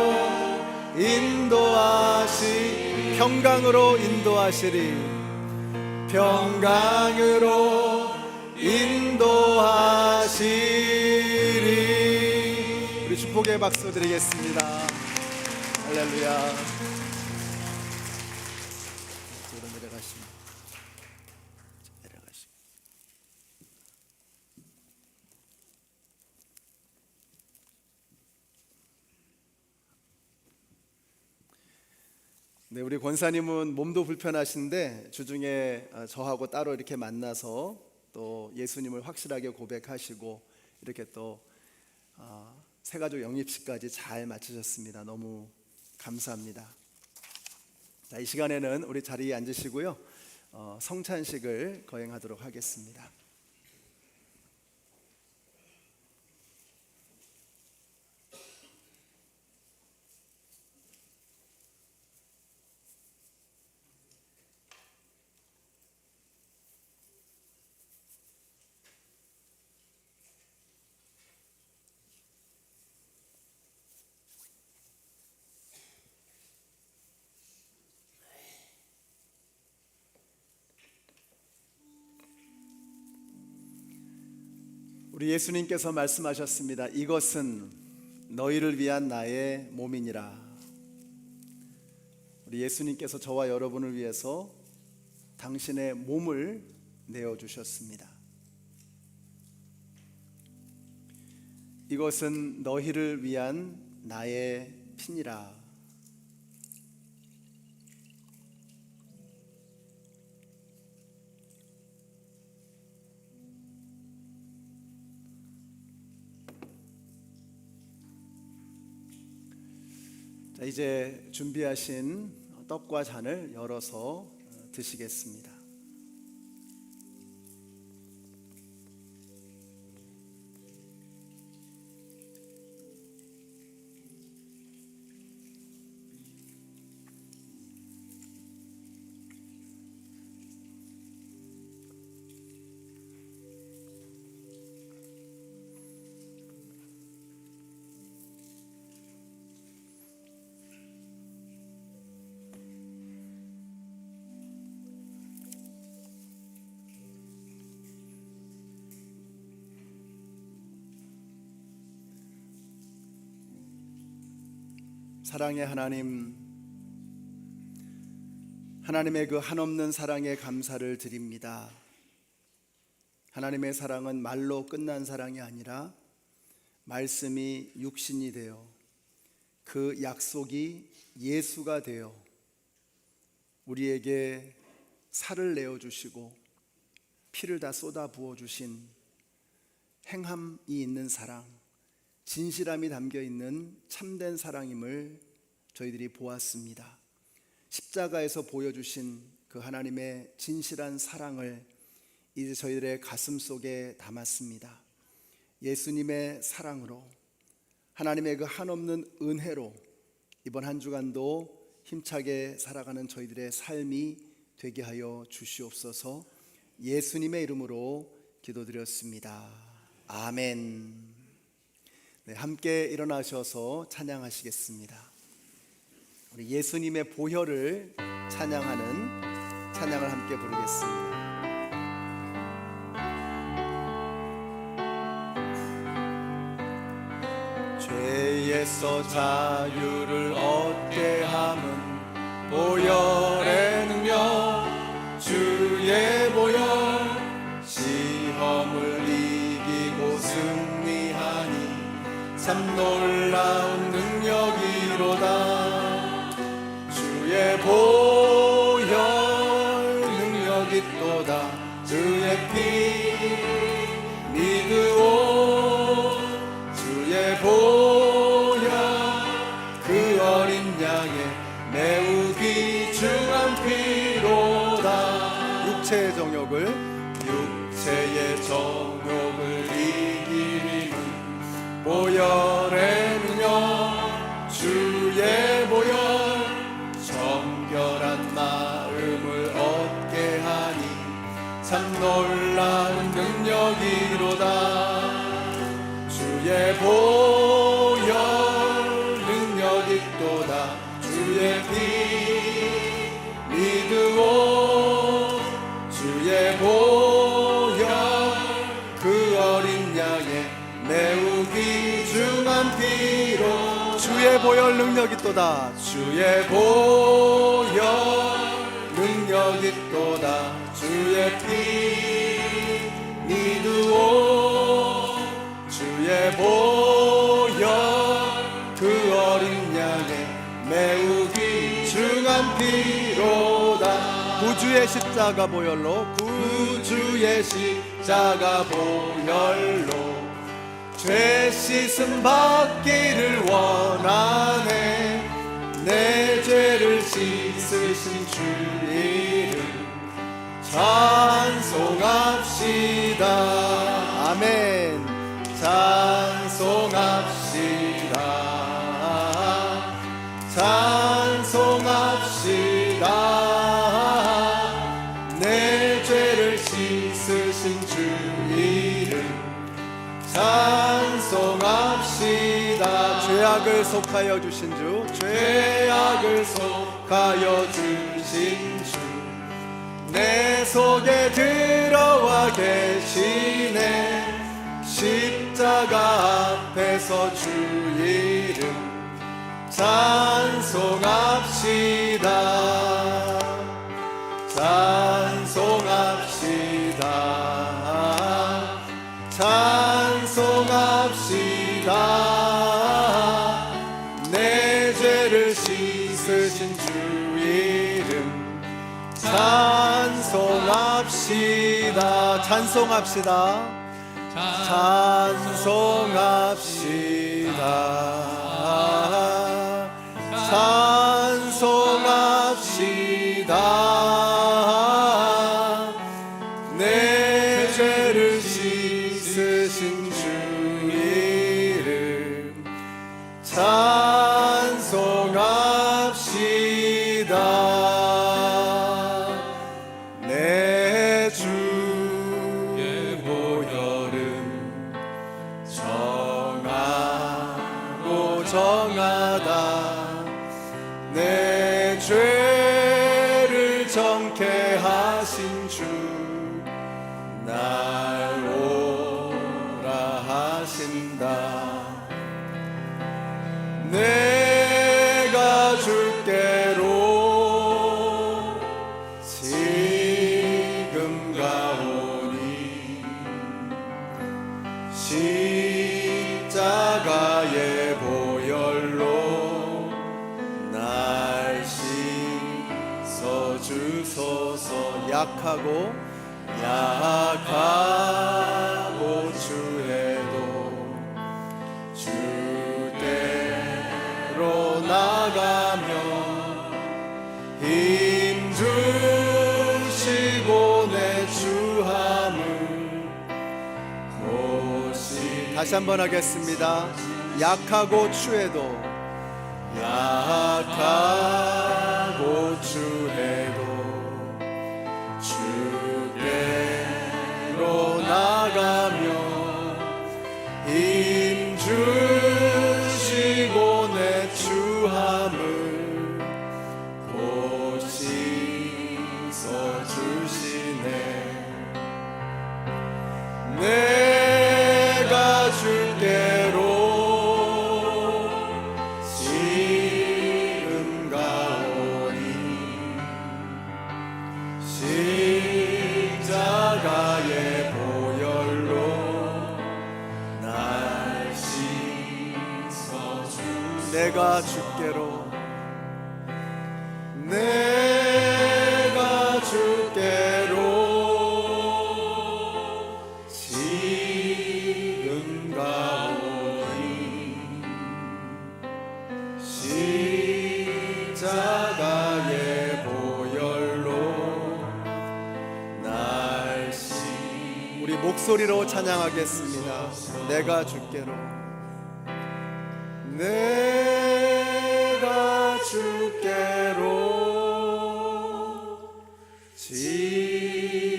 인도하시리. 평강으로 인도하시리. 우리 축복의 박수 드리겠습니다. 할렐루야. 내려가시면 네, 우리 권사님은 몸도 불편하신데 주중에 저하고 따로 이렇게 만나서 또 예수님을 확실하게 고백하시고 이렇게 또 새가족 영입식까지 잘 마치셨습니다. 너무 감사합니다. 자, 이 시간에는 우리 자리에 앉으시고요, 성찬식을 거행하도록 하겠습니다. 우리 예수님께서 말씀하셨습니다. 이것은 너희를 위한 나의 몸이니라. 우리 예수님께서 저와 여러분을 위해서 당신의 몸을 내어주셨습니다. 이것은 너희를 위한 나의 피니라. 자, 이제 준비하신 떡과 잔을 열어서 드시겠습니다. 사랑의 하나님, 하나님의 그 한없는 사랑에 감사를 드립니다. 하나님의 사랑은 말로 끝난 사랑이 아니라 말씀이 육신이 되어 그 약속이 예수가 되어 우리에게 살을 내어주시고 피를 다 쏟아 부어주신 행함이 있는 사랑, 진실함이 담겨있는 참된 사랑임을 저희들이 보았습니다. 십자가에서 보여주신 그 하나님의 진실한 사랑을 이제 저희들의 가슴 속에 담았습니다. 예수님의 사랑으로, 하나님의 그 한없는 은혜로 이번 한 주간도 힘차게 살아가는 저희들의 삶이 되게 하여 주시옵소서. 예수님의 이름으로 기도드렸습니다. 아멘. 네, 함께 일어나셔서 찬양하시겠습니다. 우리 예수님의 보혈을 찬양하는 찬양을 함께 부르겠습니다. 죄에서 자유를 얻게 함은 보혈의 능력, 주의 보혈, 시험을 이기고 승리하니 참 놀라운 능력이로다. 주의 보혈 능력이 또다. 주의 피 믿으오. 주의 보혈 그 어린 양의 매우 귀중한 피로다. 육체의 정욕을 이기는 보혈의 능력, 주의 보혈 정결한 마음을 얻게 하니 참 놀라운 능력이로다. 주의 보혈 능력이 또다. 주의 피 믿으오. 주의 보혈 그 어린 양의 매우 귀중한 피로. 주의 보혈 능력이 또다. 주의 보혈 능력이 또다. 주의 피 믿으오. 주의 보혈 그 어린 양의 매우 귀중한 피로다. 구주의 십자가 보혈로, 구주의 십자가 보혈로 죄 씻음 받기를 원하네. 내 죄를 씻으신 주 이름 찬송합시다. 아멘. 찬송합시다. 찬송합시다. 내 죄를 씻으신 주 이름 찬송합시다. 죄악을 속하여 주신 주, 죄악을 속하여 주신 주 내 속에 들어와 계시네. 십자가 앞에서 주 이름 찬송합시다. 찬송합시다. 찬송합시다. 내 죄를 씻으신 주 이름 찬송합시다. 찬송합시다. 찬송합시다. 찬송합시다. 내 죄를 씻으신 주 이름 찬송합시다. 내 주의 보혈은 정하고 정하다. 내 죄를 정케 하신 주 날 오라 하신다. 내가 주께로 지금 가오니 십자가의 보혈로 날 씻어주소서. 약하고 주에도 주께로 나가며 힘 주시고 내 주함을 고시. 다시 한번 하겠습니다. 약하고 추해도, 약하고 추해도 주께로 나 십자가의 보혈로 날 씻어주소서. 내가 주께로 지금 가오니 십자가의 보혈로 날 우리 목소리로 찬양하겠습니다. 내가 주께로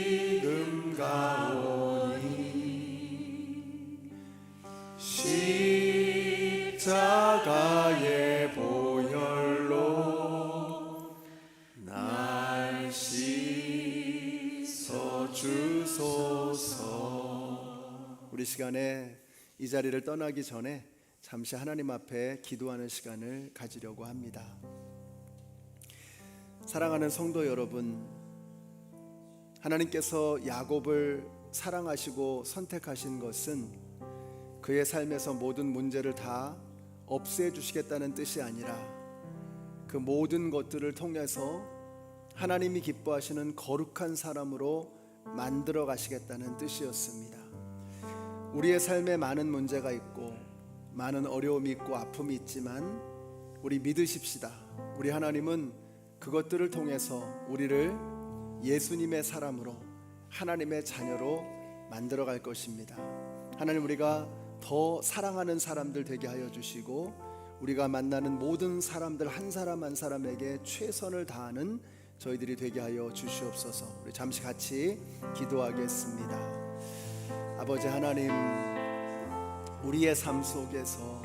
지금 가오니 십자가의 보혈로 날 씻어주소서. 우리 시간에 이 자리를 떠나기 전에 잠시 하나님 앞에 기도하는 시간을 가지려고 합니다. 사랑하는 성도 여러분, 하나님께서 야곱을 사랑하시고 선택하신 것은 그의 삶에서 모든 문제를 다 없애주시겠다는 뜻이 아니라 그 모든 것들을 통해서 하나님이 기뻐하시는 거룩한 사람으로 만들어 가시겠다는 뜻이었습니다. 우리의 삶에 많은 문제가 있고 많은 어려움이 있고 아픔이 있지만 우리 믿으십시다. 우리 하나님은 그것들을 통해서 우리를 예수님의 사람으로 하나님의 자녀로 만들어 갈 것입니다. 하나님, 우리가 더 사랑하는 사람들 되게 하여 주시고 우리가 만나는 모든 사람들 한 사람 한 사람에게 최선을 다하는 저희들이 되게 하여 주시옵소서. 우리 잠시 같이 기도하겠습니다. 아버지 하나님, 우리의 삶 속에서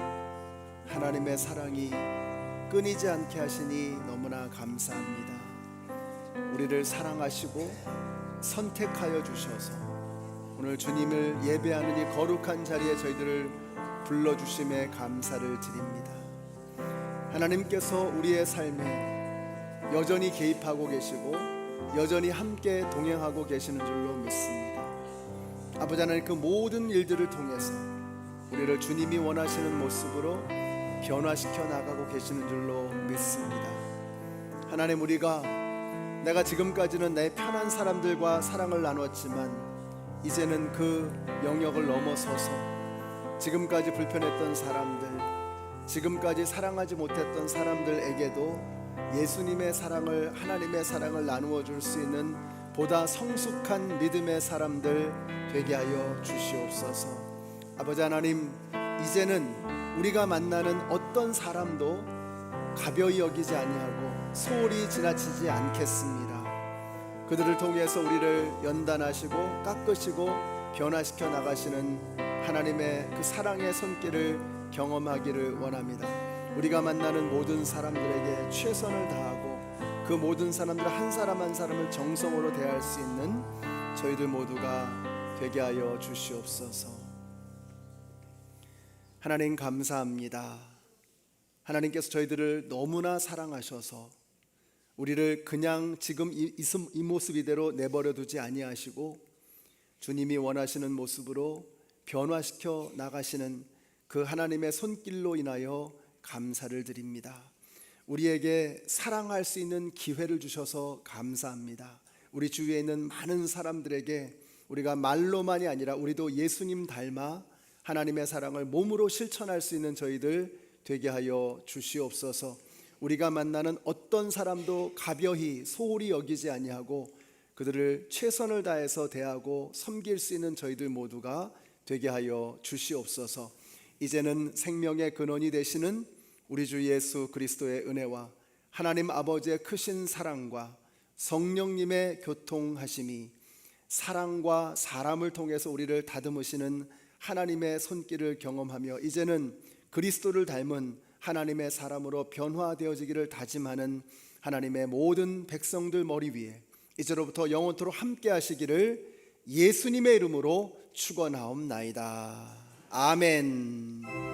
하나님의 사랑이 끊이지 않게 하시니 너무나 감사합니다. 우리를 사랑하시고 선택하여 주셔서 오늘 주님을 예배하는 이 거룩한 자리에 저희들을 불러주심에 감사를 드립니다. 하나님께서 우리의 삶에 여전히 개입하고 계시고 여전히 함께 동행하고 계시는 줄로 믿습니다. 아버지 하나님, 그 모든 일들을 통해서 우리를 주님이 원하시는 모습으로 변화시켜 나가고 계시는 줄로 믿습니다. 하나님, 우리가 내가 지금까지는 내 편한 사람들과 사랑을 나눴지만 이제는 그 영역을 넘어서서 지금까지 불편했던 사람들, 지금까지 사랑하지 못했던 사람들에게도 예수님의 사랑을, 하나님의 사랑을 나누어 줄 수 있는 보다 성숙한 믿음의 사람들 되게 하여 주시옵소서. 아버지 하나님, 이제는 우리가 만나는 어떤 사람도 가벼이 여기지 아니하고 소홀히 지나치지 않겠습니다. 그들을 통해서 우리를 연단하시고 깎으시고 변화시켜 나가시는 하나님의 그 사랑의 손길을 경험하기를 원합니다. 우리가 만나는 모든 사람들에게 최선을 다하고 그 모든 사람들 한 사람 한 사람을 정성으로 대할 수 있는 저희들 모두가 되게 하여 주시옵소서. 하나님 감사합니다. 하나님께서 저희들을 너무나 사랑하셔서 우리를 그냥 지금 이 모습 이대로 내버려 두지 아니하시고 주님이 원하시는 모습으로 변화시켜 나가시는 그 하나님의 손길로 인하여 감사를 드립니다. 우리에게 사랑할 수 있는 기회를 주셔서 감사합니다. 우리 주위에 있는 많은 사람들에게 우리가 말로만이 아니라 우리도 예수님 닮아 하나님의 사랑을 몸으로 실천할 수 있는 저희들 되게 하여 주시옵소서. 우리가 만나는 어떤 사람도 가벼이 소홀히 여기지 아니하고 그들을 최선을 다해서 대하고 섬길 수 있는 저희들 모두가 되게 하여 주시옵소서. 이제는 생명의 근원이 되시는 우리 주 예수 그리스도의 은혜와 하나님 아버지의 크신 사랑과 성령님의 교통하심이 사랑과 사람을 통해서 우리를 다듬으시는 하나님의 손길을 경험하며 이제는 그리스도를 닮은 하나님의 사람으로 변화되어지기를 다짐하는 하나님의 모든 백성들 머리 위에 이제로부터 영원토록 함께 하시기를 예수님의 이름으로 축원하옵나이다. 아멘.